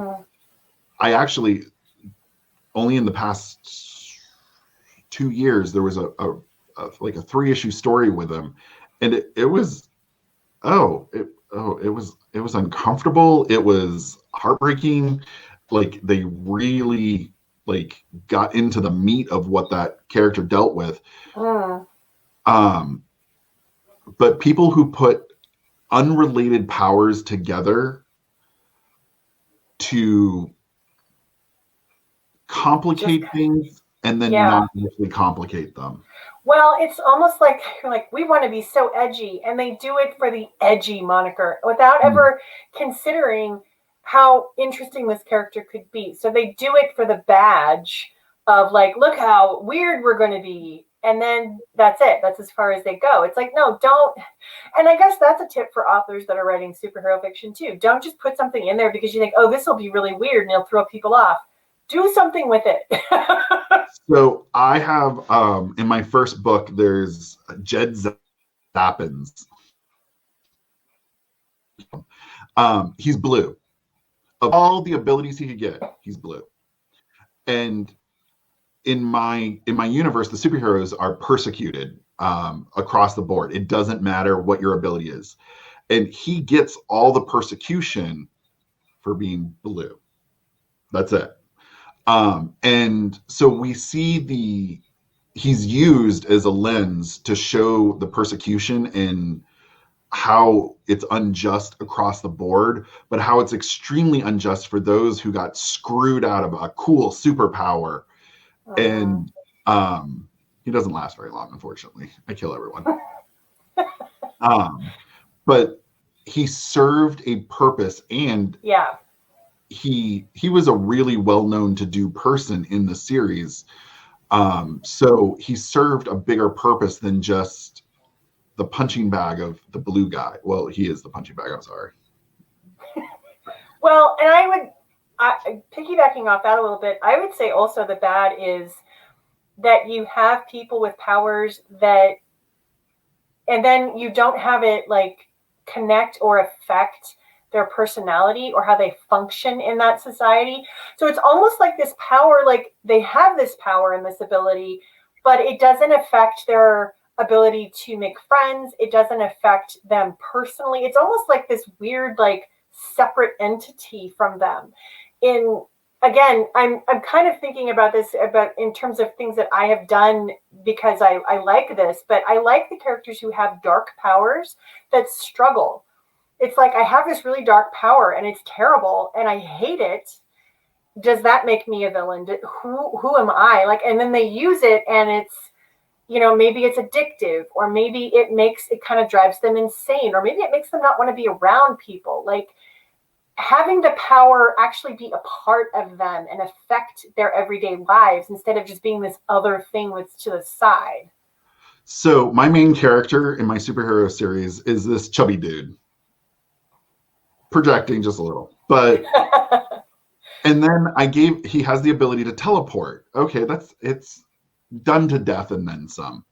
I actually, only in the past 2 years, there was a 3-issue story with him, and it was uncomfortable. It was heartbreaking. Like, they really got into the meat of what that character dealt with. But people who put unrelated powers together to complicate things and then not actually complicate them. Well, it's almost like we want to be so edgy, and they do it for the edgy moniker without ever considering how interesting this character could be. So they do it for the badge of look how weird we're going to be. And then that's it. That's as far as they go. It's like, no, don't. And I guess that's a tip for authors that are writing superhero fiction too. Don't just put something in there because you think, oh, this will be really weird and it'll throw people off. Do something with it. So I have, in my first book, there's Jed Zappins. He's blue. Of all the abilities he could get, he's blue. And in my universe, the superheroes are persecuted across the board. It doesn't matter what your ability is. And he gets all the persecution for being blue. That's it. And so we see he's used as a lens to show the persecution and how it's unjust across the board, but how it's extremely unjust for those who got screwed out of a cool superpower. And He doesn't last very long, unfortunately. I kill everyone. But he served a purpose, and he was a really well-known to-do person in the series. So he served a bigger purpose than just the punching bag of the blue guy. Well, he is the punching bag, I'm sorry. Well, and piggybacking off that a little bit, I would say also the bad is that you have people with powers that, and then you don't have it like connect or affect their personality or how they function in that society. So it's almost like this power, like they have this power and this ability, but it doesn't affect their ability to make friends. It doesn't affect them personally. It's almost like this weird, like separate entity from them. Again, I'm kind of thinking about this about in terms of things that I have done because I like this, but I like the characters who have dark powers that struggle. It's like I have this really dark power and it's terrible and I hate it. Does that make me a villain? Who am I? Like, and then they use it and it's, you know, maybe it's addictive, or maybe it kind of drives them insane, or maybe it makes them not want to be around people. Like, having the power actually be a part of them and affect their everyday lives instead of just being this other thing that's to the side. So my main character in my superhero series is this chubby dude. Projecting just a little. But and then he has the ability to teleport. Okay, it's done to death and then some.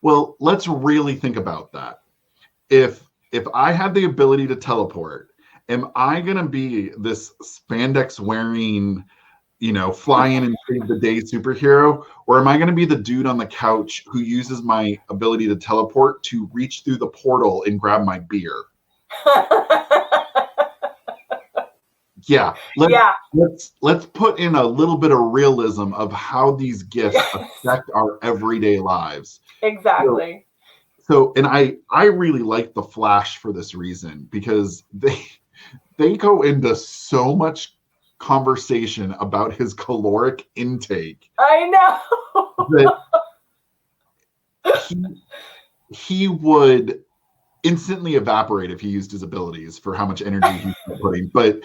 Well, let's really think about that. If I had the ability to teleport, am I going to be this spandex wearing, you know, fly in and save the day superhero? Or am I going to be the dude on the couch who uses my ability to teleport to reach through the portal and grab my beer? Yeah. Let's put in a little bit of realism of how these gifts affect our everyday lives. Exactly. So and I really like the Flash for this reason, because they go into so much conversation about his caloric intake. I know. That he would instantly evaporate if he used his abilities for how much energy he's putting. But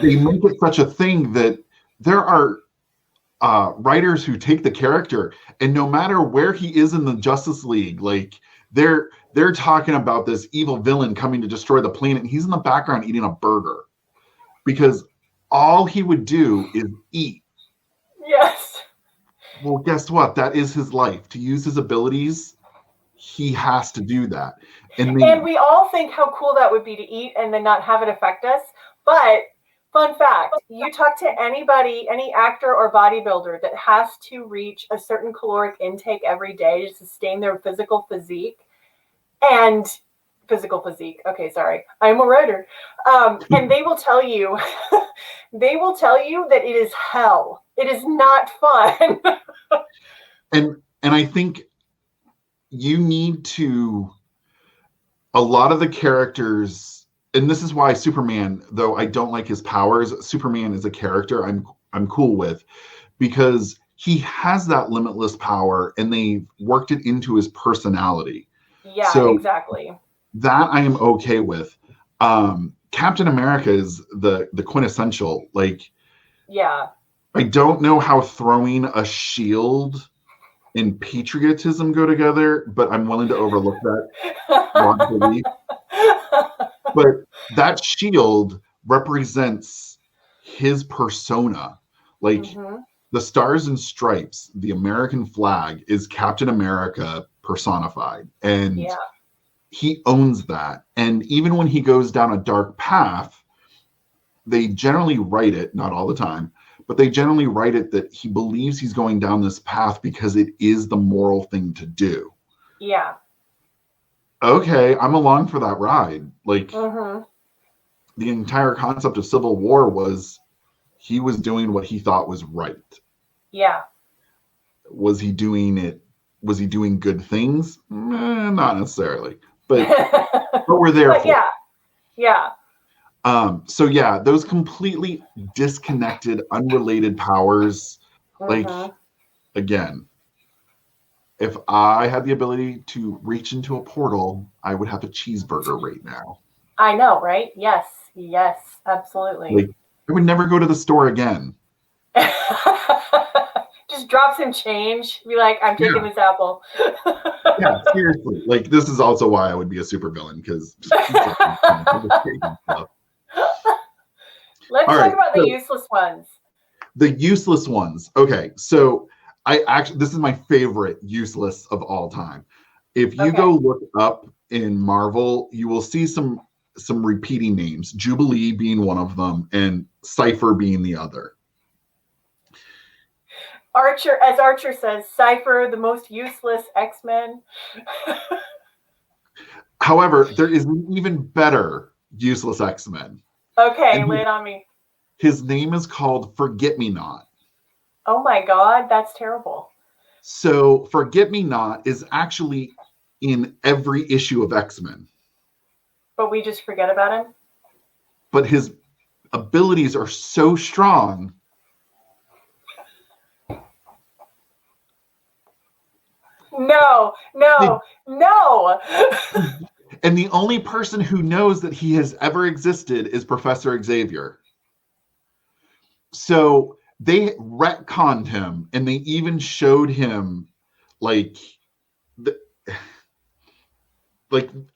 they make it such a thing that there are writers who take the character, and no matter where he is in the Justice League, like they're talking about this evil villain coming to destroy the planet, and he's in the background eating a burger because all he would do is eat. Yes. Well, guess what? That is his life. To use his abilities, he has to do that. And we all think how cool that would be to eat and then not have it affect us. But fun fact, you talk to anybody, any actor or bodybuilder that has to reach a certain caloric intake every day to sustain their physical physique. Okay, sorry. I'm a writer. And they will tell you, that it is hell. It is not fun. and I think you need to, a lot of the characters, and this is why Superman, though I don't like his powers, Superman is a character I'm cool with, because he has that limitless power and they worked it into his personality. Yeah, so exactly. That I am okay with. Captain America is the quintessential. Like, yeah, I don't know how throwing a shield and patriotism go together, but I'm willing to overlook that. But that shield represents his persona. Like, the Stars and Stripes, the American flag, is Captain America personified. And he owns that. And even when he goes down a dark path, they generally write it, not all the time, but they generally write it that he believes he's going down this path because it is the moral thing to do. Yeah. Okay, I'm along for that ride. Like, the entire concept of Civil War was he was doing what he thought was right. Yeah. Was he doing it? Was he doing good things? Not necessarily. But we're there for. Yeah. So yeah, those completely disconnected, unrelated powers, like, again, if I had the ability to reach into a portal, I would have a cheeseburger right now. I know, right? Yes, absolutely. Like, I would never go to the store again. Just drop some change. Be like, I'm taking this apple. Yeah, seriously. Like, this is also why I would be a supervillain, because Let's talk about the useless ones. The useless ones. Okay, so this is my favorite useless of all time. If you go look up in Marvel, you will see some repeating names, Jubilee being one of them, and Cypher being the other. Archer says, Cypher, the most useless X-Men. However, there is an even better useless X-Men. Okay, lay it on me. His name is called Forget-Me-Not. Oh my God, that's terrible. So Forget-Me-Not is actually in every issue of X-Men. But we just forget about him? But his abilities are so strong. No. And the only person who knows that he has ever existed is Professor Xavier. So they retconned him, and they even showed him like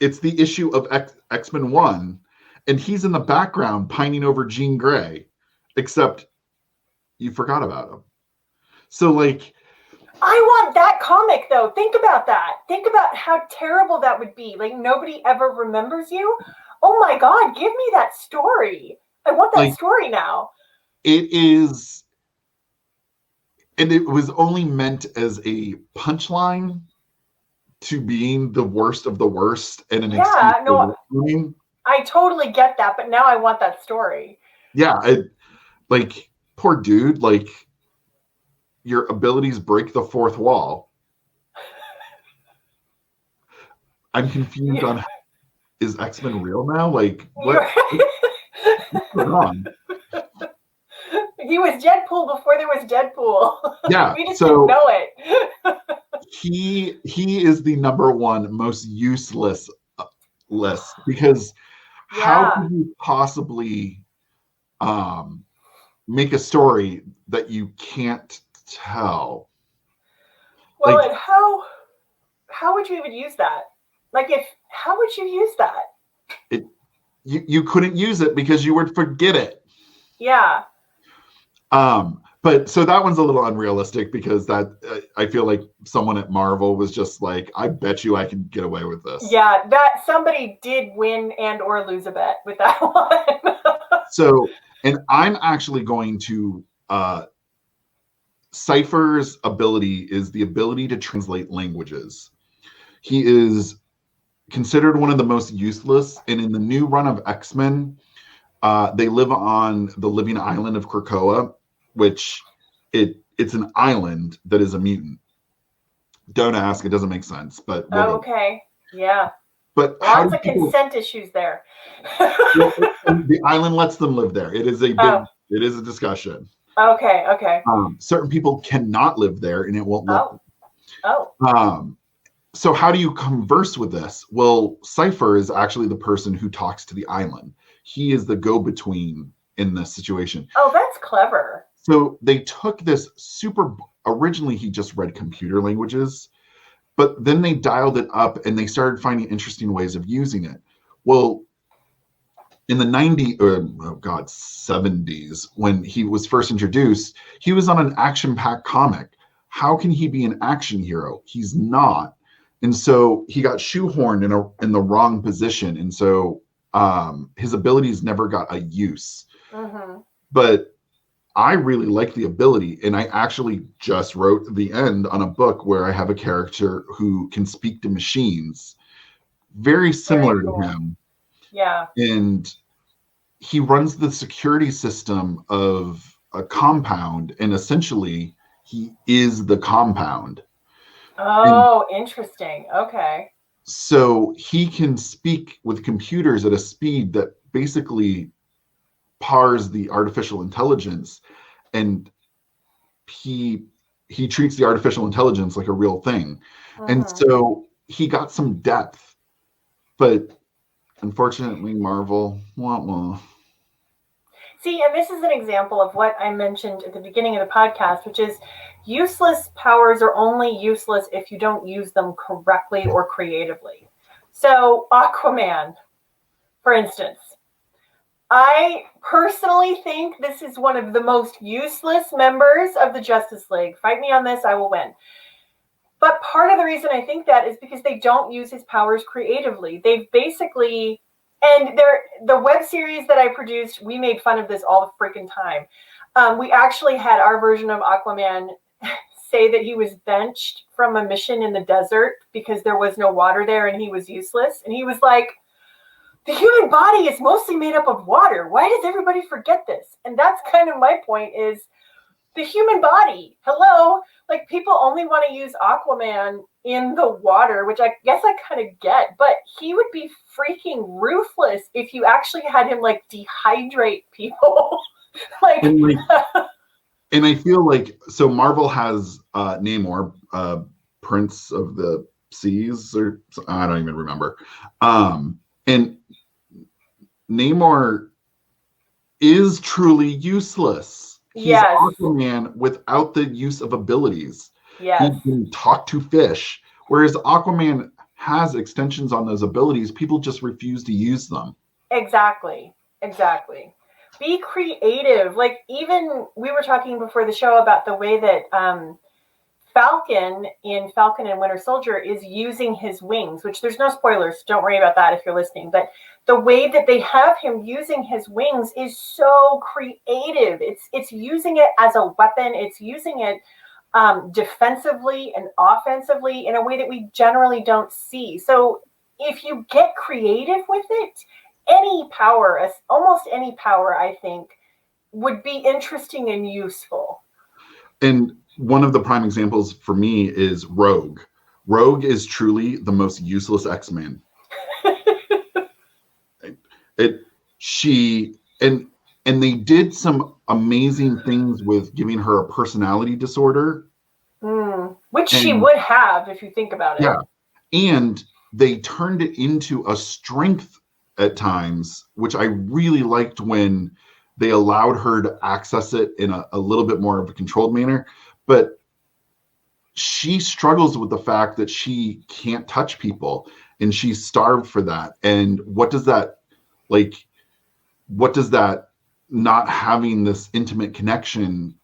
it's the issue of X-Men 1, and he's in the background pining over Jean Grey, except you forgot about him. So like, I want that comic though. Think about that. Think about how terrible that would be. Like, nobody ever remembers you. Oh my God, give me that story. I want that story now. It is, and it was only meant as a punchline to being the worst of the worst and an excuse for winning. I totally get that, but now I want that story. Yeah, like, poor dude, like, your abilities break the fourth wall. I'm confused on, is X-Men real now? Like, what's going on? He was Deadpool before there was Deadpool. Yeah, we just didn't know it. he is the number one most useless list, because how can you possibly make a story that you can't tell? Well, like, and how would you even use that? Like, how would you use that? You couldn't use it because you would forget it. Yeah. But so that one's a little unrealistic, because that I feel like someone at Marvel was just like, I bet you I can get away with this. Yeah, that somebody did win and or lose a bet with that one. So, and I'm actually going to Cypher's ability is the ability to translate languages. He is considered one of the most useless, and in the new run of X-Men, they live on the living island of Krakoa, which it's an island that is a mutant. Don't ask, it doesn't make sense, but okay, yeah. But lots of consent issues there. The island lets them live there. It is a big, it is a discussion. Okay. Certain people cannot live there, and it won't let them. So how do you converse with this? Well, Cypher is actually the person who talks to the island. He is the go-between in this situation. Oh, that's clever. So they took this originally he just read computer languages, but then they dialed it up and they started finding interesting ways of using it. Well, in the 70s, when he was first introduced, he was on an action-packed comic. How can he be an action hero? He's not. And so he got shoehorned in the wrong position. And so his abilities never got a use. Mm-hmm. But I really like the ability. And I actually just wrote the end on a book where I have a character who can speak to machines. Very similar to him. Yeah. And he runs the security system of a compound, and essentially he is the compound. Oh, interesting. Okay. So he can speak with computers at a speed that basically pars the artificial intelligence, and he he treats the artificial intelligence like a real thing. And so he got some depth, but unfortunately, Marvel, wah, wah. See, and this is an example of what I mentioned at the beginning of the podcast, which is useless powers are only useless if you don't use them correctly or creatively. So Aquaman, for instance, I personally think this is one of the most useless members of the Justice League. Fight me on this, I will win. But part of the reason I think that is because they don't use his powers creatively. They've basically, and the web series that I produced, we made fun of this all the freaking time. We actually had our version of Aquaman say that he was benched from a mission in the desert because there was no water there and he was useless. And he was like, the human body is mostly made up of water. Why does everybody forget this? And that's kind of my point is the human body. Hello? Like, people only want to use Aquaman in the water, which I guess I kind of get, but he would be freaking ruthless if you actually had him, like, dehydrate people. And I feel like, so Marvel has Namor, Prince of the Seas, or I don't even remember. And Namor is truly useless. He's Aquaman without the use of abilities. Yes. He can talk to fish, whereas Aquaman has extensions on those abilities. People just refuse to use them. Exactly. Be creative. Like, even we were talking before the show about the way that Falcon in Falcon and Winter Soldier is using his wings, which there's no spoilers. Don't worry about that if you're listening. But the way that they have him using his wings is so creative. It's using it as a weapon. It's using it defensively and offensively in a way that we generally don't see. So if you get creative with it, any power, almost any power, I think, would be interesting and useful. And one of the prime examples for me is Rogue. Rogue is truly the most useless X-Men. And they did some amazing things with giving her a personality disorder. Which she would have if you think about it. Yeah. And they turned it into a strength at times, which I really liked when they allowed her to access it in a little bit more of a controlled manner. But she struggles with the fact that she can't touch people and she's starved for that. And what does that not having this intimate connection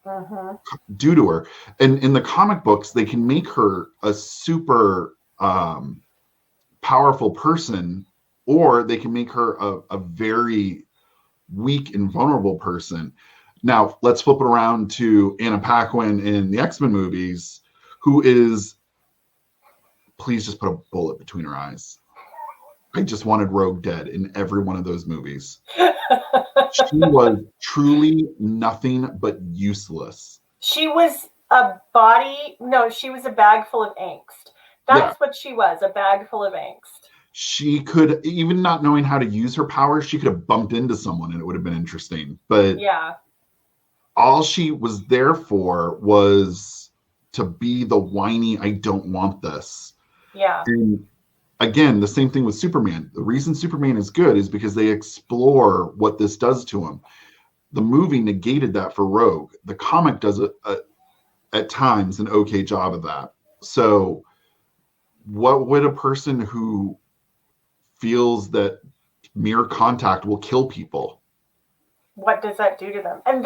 do to her? And in the comic books, they can make her a super powerful person, or they can make her a very weak and vulnerable person. Now, let's flip it around to Anna Paquin in the X-Men movies, who is, please just put a bullet between her eyes. I just wanted Rogue dead in every one of those movies. She was truly nothing but useless. She was she was a bag full of angst. That's what she was, a bag full of angst. She could, even not knowing how to use her powers, she could have bumped into someone and it would have been interesting. But all she was there for was to be the whiny, I don't want this. Yeah. And again, the same thing with Superman. The reason Superman is good is because they explore what this does to him. The movie negated that for Rogue. The comic does at times an okay job of that. So what would a person who feels that mere contact will kill people, what does that do to them? And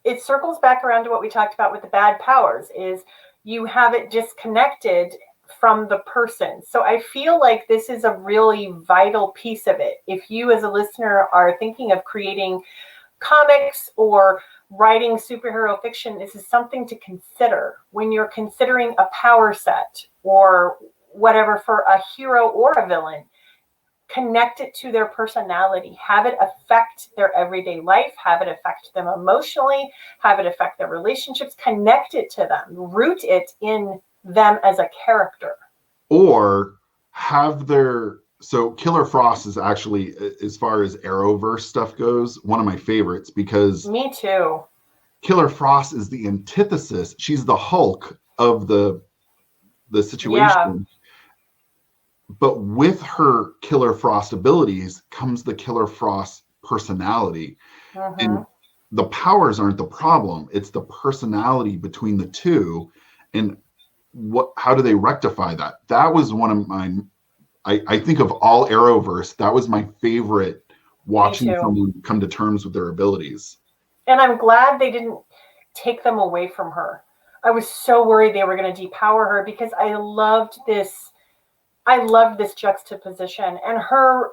it circles back around to what we talked about with the bad powers, is you have it disconnected from the person. So I feel like this is a really vital piece of it. If you as a listener are thinking of creating comics or writing superhero fiction, this is something to consider when you're considering a power set or whatever for a hero or a villain. Connect it to their personality, have it affect their everyday life, have it affect them emotionally, have it affect their relationships, connect it to them, root it in them as a character. Or have so Killer Frost is actually, as far as Arrowverse stuff goes, one of my favorites, because me too. Killer Frost is the antithesis. She's the Hulk of the situation. But with her Killer Frost abilities comes the Killer Frost personality. And the powers aren't the problem. It's the personality between the two. And how do they rectify that? That was one of mine. I think of all Arrowverse, that was my favorite, watching someone come to terms with their abilities. And I'm glad they didn't take them away from her. I was so worried they were going to depower her, because I loved this juxtaposition, and her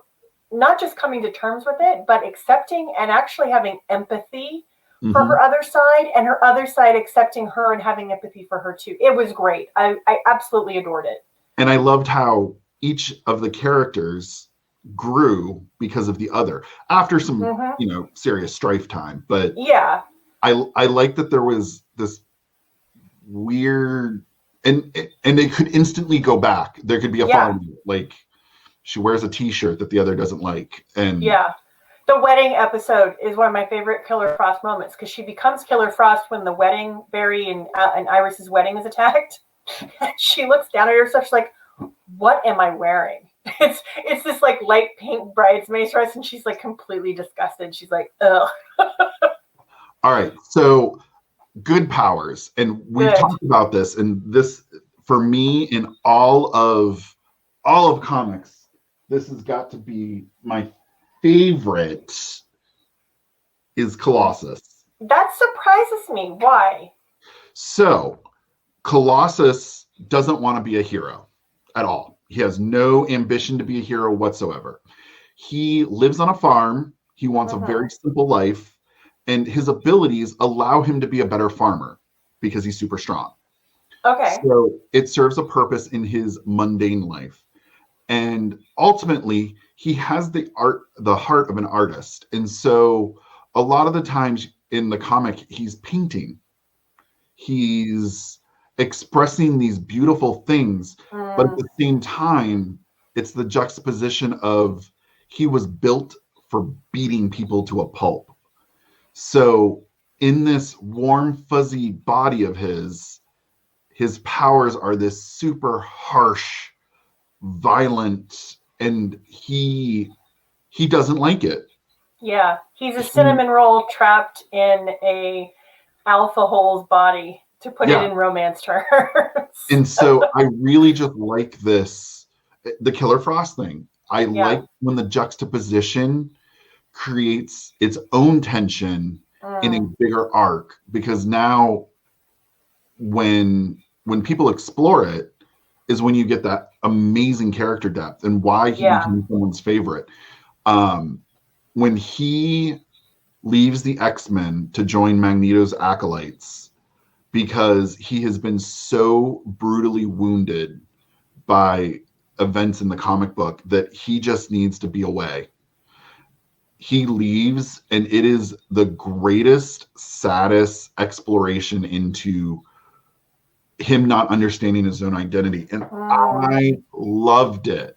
not just coming to terms with it, but accepting and actually having empathy for her other side, and her other side accepting her and having empathy for her too. It was great. I absolutely adored it. And I loved how each of the characters grew because of the other after some, serious strife time. But yeah, I like that there was this weird, and it could instantly go back. There could be a fight, like she wears a T-shirt that the other doesn't like, and the wedding episode is one of my favorite Killer Frost moments, because she becomes Killer Frost when the wedding, Barry and Iris's wedding, is attacked. She looks down at herself. She's like, "What am I wearing?" It's this like light pink bridesmaid dress, and she's like completely disgusted. She's like, "Ugh." All right, so good powers, and we've talked about this, and this for me in all of comics, this has got to be my favorite. Is Colossus. That surprises me. Why? So Colossus doesn't want to be a hero at all. He has no ambition to be a hero whatsoever. He lives on a farm. He wants a very simple life, and his abilities allow him to be a better farmer because he's super strong. Okay. So it serves a purpose in his mundane life. And ultimately, he has the heart of an artist. And so a lot of the times in the comic, he's painting. He's expressing these beautiful things, but at the same time, it's the juxtaposition of he was built for beating people to a pulp. So in this warm, fuzzy body of his powers are this super harsh, violent, and he doesn't like it. Yeah, he's a cinnamon roll trapped in a alpha hole's body, to put it in romance terms. And so I really just like the Killer Frost thing. I like when the juxtaposition creates its own tension in a bigger arc, because now when people explore it is when you get that amazing character depth and why he became someone's favorite. When he leaves the X-Men to join Magneto's acolytes because he has been so brutally wounded by events in the comic book that he just needs to be away. He leaves, and it is the greatest, saddest exploration into him not understanding his own identity. And I loved it.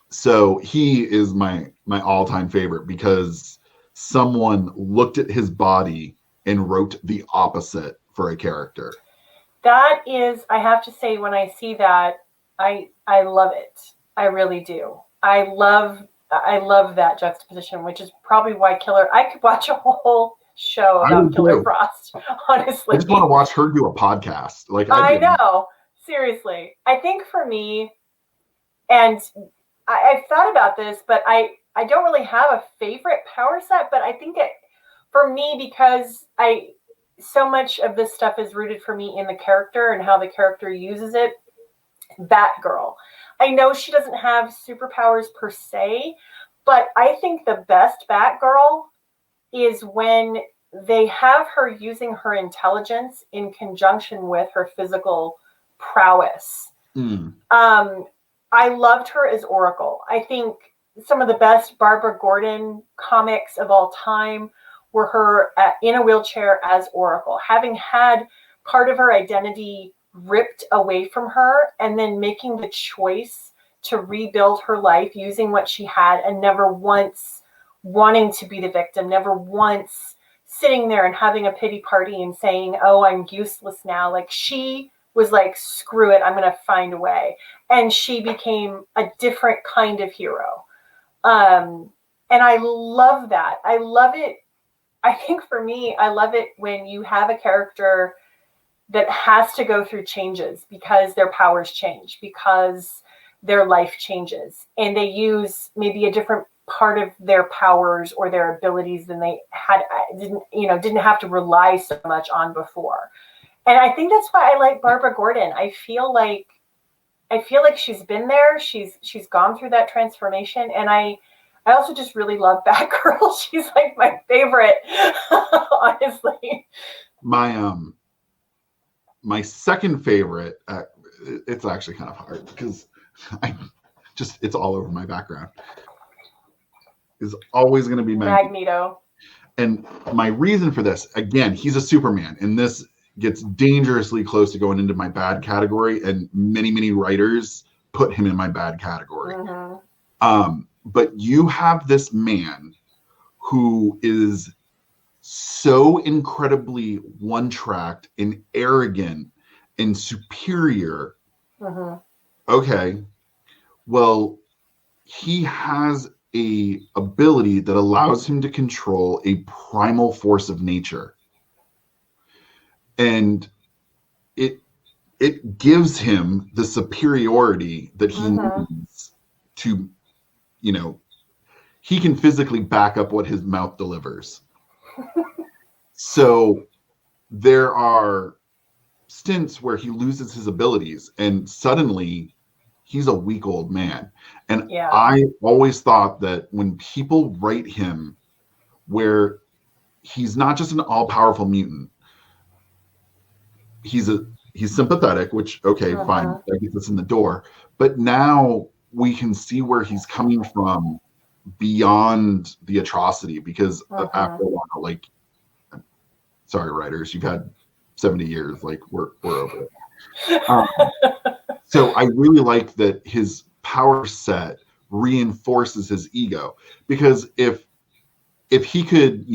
So he is my all-time favorite, because someone looked at his body and wrote the opposite for a character. That is, I have to say, when I see that, I love it. I really do. I love that juxtaposition, which is probably why I could watch a whole show about Killer Frost, honestly. I just want to watch her do a podcast. Like I know. Seriously. I think for me, and I've thought about this, but I don't really have a favorite power set, but I think for me, because so much of this stuff is rooted for me in the character and how the character uses it. Batgirl. I know she doesn't have superpowers per se, but I think the best Batgirl is when they have her using her intelligence in conjunction with her physical prowess. I loved her as Oracle. I think some of the best Barbara Gordon comics of all time were her in a wheelchair as Oracle, having had part of her identity ripped away from her, and then making the choice to rebuild her life using what she had, and never once wanting to be the victim, never once sitting there and having a pity party and saying, oh, I'm useless now. Like, she was like, screw it, I'm going to find a way. And she became a different kind of hero. And I love that. I love it. I think for me, I love it when you have a character that has to go through changes because their powers change, because their life changes, and they use maybe a different part of their powers or their abilities than they didn't have to rely so much on before. And I think that's why I like Barbara Gordon. I feel like she's been there. She's gone through that transformation. And I also just really love Batgirl. She's like my favorite, honestly. My second favorite, it's actually kind of hard because it's all over my background, is always going to be Magneto. And my reason for this, again, he's a Superman, and this gets dangerously close to going into my bad category, and many writers put him in my bad category. Mm-hmm. But you have this man who is so incredibly one-tracked and arrogant and superior. Mm-hmm. Okay, well, he has a ability that allows him to control a primal force of nature, and it gives him the superiority that he needs to, he can physically back up what his mouth delivers. So there are stints where he loses his abilities and suddenly he's a weak old man. And yeah. I always thought that when people write him where he's not just an all-powerful mutant, he's sympathetic, which, okay, fine, that gets us in the door. But now we can see where he's coming from beyond the atrocity, because after a while, like, sorry, writers, you've had 70 years, like, we're over it. So I really like that his power set reinforces his ego, because if he could,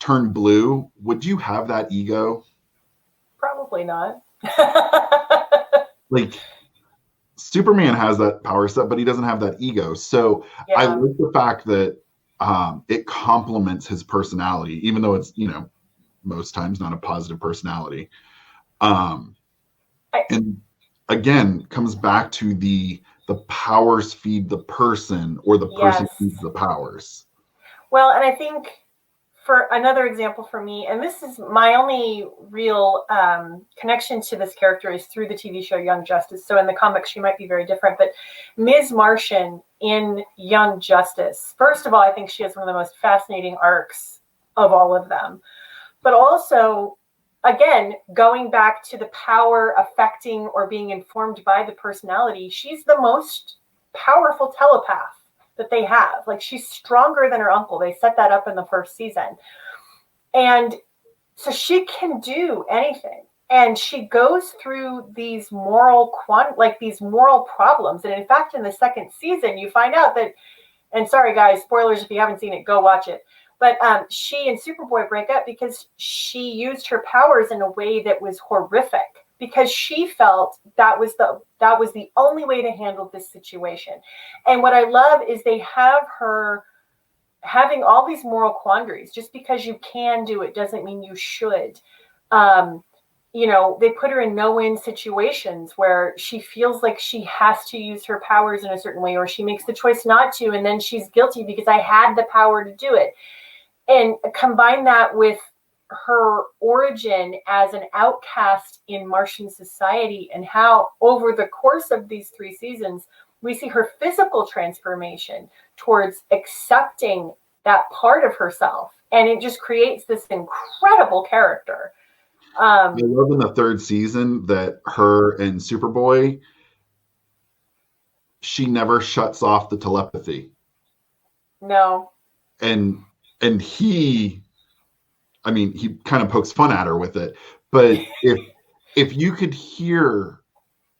turn blue, would you have that ego? Probably not. Like, Superman has that power set, but he doesn't have that ego. So yeah. I like the fact that it complements his personality, even though it's, most times not a positive personality. And again, comes back to the powers feed the person, or the person feeds the powers. Well, and I think for another example for me, and this is my only real connection to this character is through the TV show Young Justice. So in the comics, she might be very different, but Ms. Martian in Young Justice, first of all, I think she has one of the most fascinating arcs of all of them. But also, again, going back to the power affecting or being informed by the personality, she's the most powerful telepath that they have. Like, she's stronger than her uncle. They set that up in the first season. And so she can do anything. And she goes through these moral problems. And in fact, in the second season, you find out that, and sorry guys, spoilers if you haven't seen it, go watch it. But she and Superboy break up because she used her powers in a way that was horrific, because she felt that was the only way to handle this situation. And what I love is they have her having all these moral quandaries. Just because you can do it doesn't mean you should. They put her in no-win situations where she feels like she has to use her powers in a certain way, or she makes the choice not to, and then she's guilty because I had the power to do it. And combine that with her origin as an outcast in Martian society, and how over the course of these 3 seasons, we see her physical transformation towards accepting that part of herself. And it just creates this incredible character. I love in the 3rd season that her and Superboy, she never shuts off the telepathy. No. And he kind of pokes fun at her with it. But if you could hear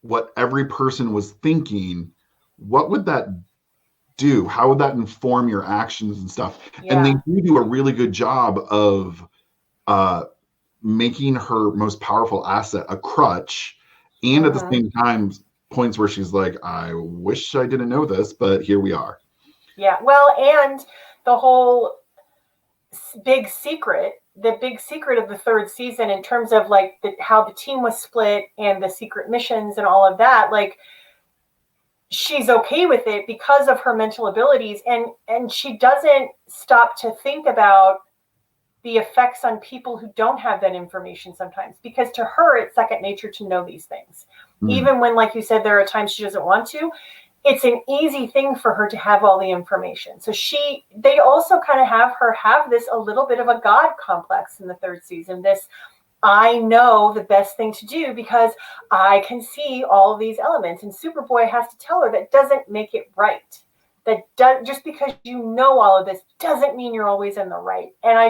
what every person was thinking, what would that do? How would that inform your actions and stuff? Yeah. And they do a really good job of making her most powerful asset a crutch, and at the same time, points where she's like, I wish I didn't know this, but here we are. Yeah, well, and the whole big secret of the third season in terms of like how the team was split and the secret missions and all of that, like she's okay with it because of her mental abilities, and she doesn't stop to think about the effects on people who don't have that information sometimes, because to her it's second nature to know these things. Even when, like you said, there are times she doesn't want to, it's an easy thing for her to have all the information. So they also kind of have her have this a little bit of a God complex in the third season. This, I know the best thing to do because I can see all of these elements. And Superboy has to tell her that doesn't make it right. Just because you know all of this doesn't mean you're always in the right. And I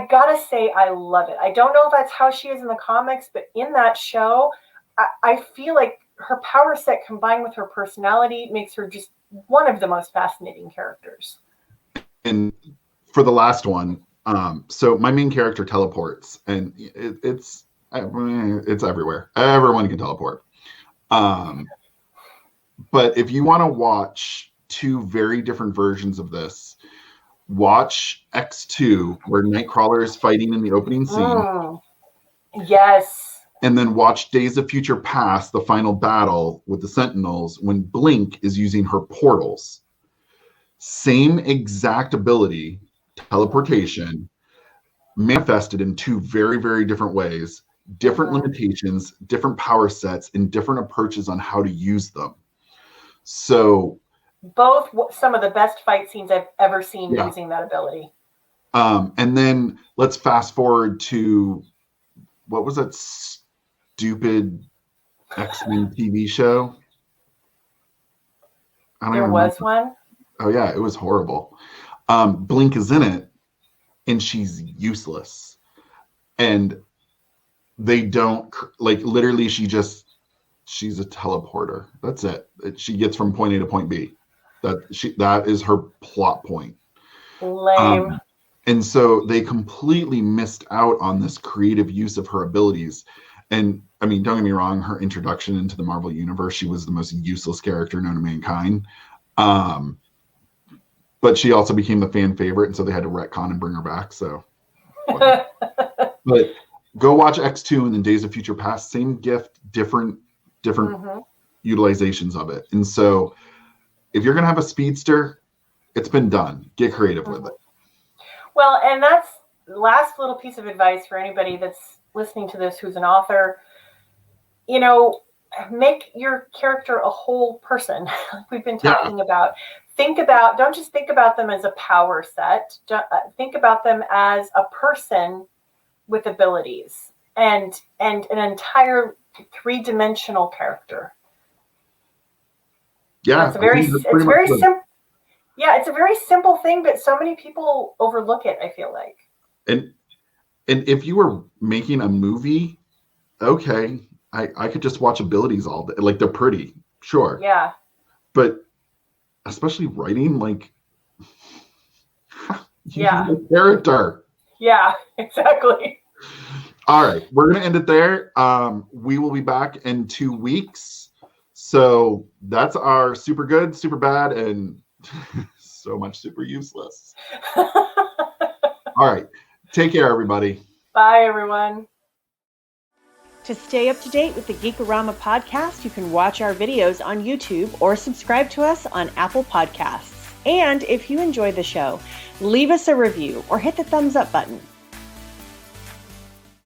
gotta say, I love it. I don't know if that's how she is in the comics, but in that show, I feel like her power set combined with her personality makes her just one of the most fascinating characters. And for the last one, so my main character teleports, and it's everywhere. Everyone can teleport. But if you want to watch two very different versions of this, watch X2, where Nightcrawler is fighting in the opening scene. Yes. And then watch Days of Future Past, the final battle with the Sentinels, when Blink is using her portals. Same exact ability, teleportation, manifested in two very, very different ways, different limitations, different power sets, and different approaches on how to use them. So both some of the best fight scenes I've ever seen using that ability. And then let's fast forward to, what was that stupid X-Men TV show? There was one? Oh yeah, it was horrible. Blink is in it, and she's useless. And they don't, like, literally she's a teleporter. That's it. She gets from point A to point B. That is her plot point. Lame. And so they completely missed out on this creative use of her abilities. And I mean, don't get me wrong, her introduction into the Marvel Universe, she was the most useless character known to mankind. But she also became the fan favorite, and so they had to retcon and bring her back. So, but go watch X2 and then Days of Future Past. Same gift, different utilizations of it. And so, if you're gonna have a speedster, it's been done. Get creative with it. Well, and that's the last little piece of advice for anybody that's listening to this who's an author. You know, make your character a whole person, like we've been talking about. Don't just think about them as a power set. Think about them as a person with abilities and an entire three-dimensional character. Yeah, it's very simple. Yeah, it's a very simple thing, but so many people overlook it, I feel like. And if you were making a movie, okay, I could just watch abilities all day. Like, they're pretty, sure. Yeah. But especially writing, like, a character. Yeah, exactly. All right, we're going to end it there. We will be back in 2 weeks. So that's our super good, super bad, and so much super useless. All right. Take care, everybody. Bye, everyone. To stay up to date with the Geekorama podcast, you can watch our videos on YouTube or subscribe to us on Apple Podcasts. And if you enjoy the show, leave us a review or hit the thumbs up button.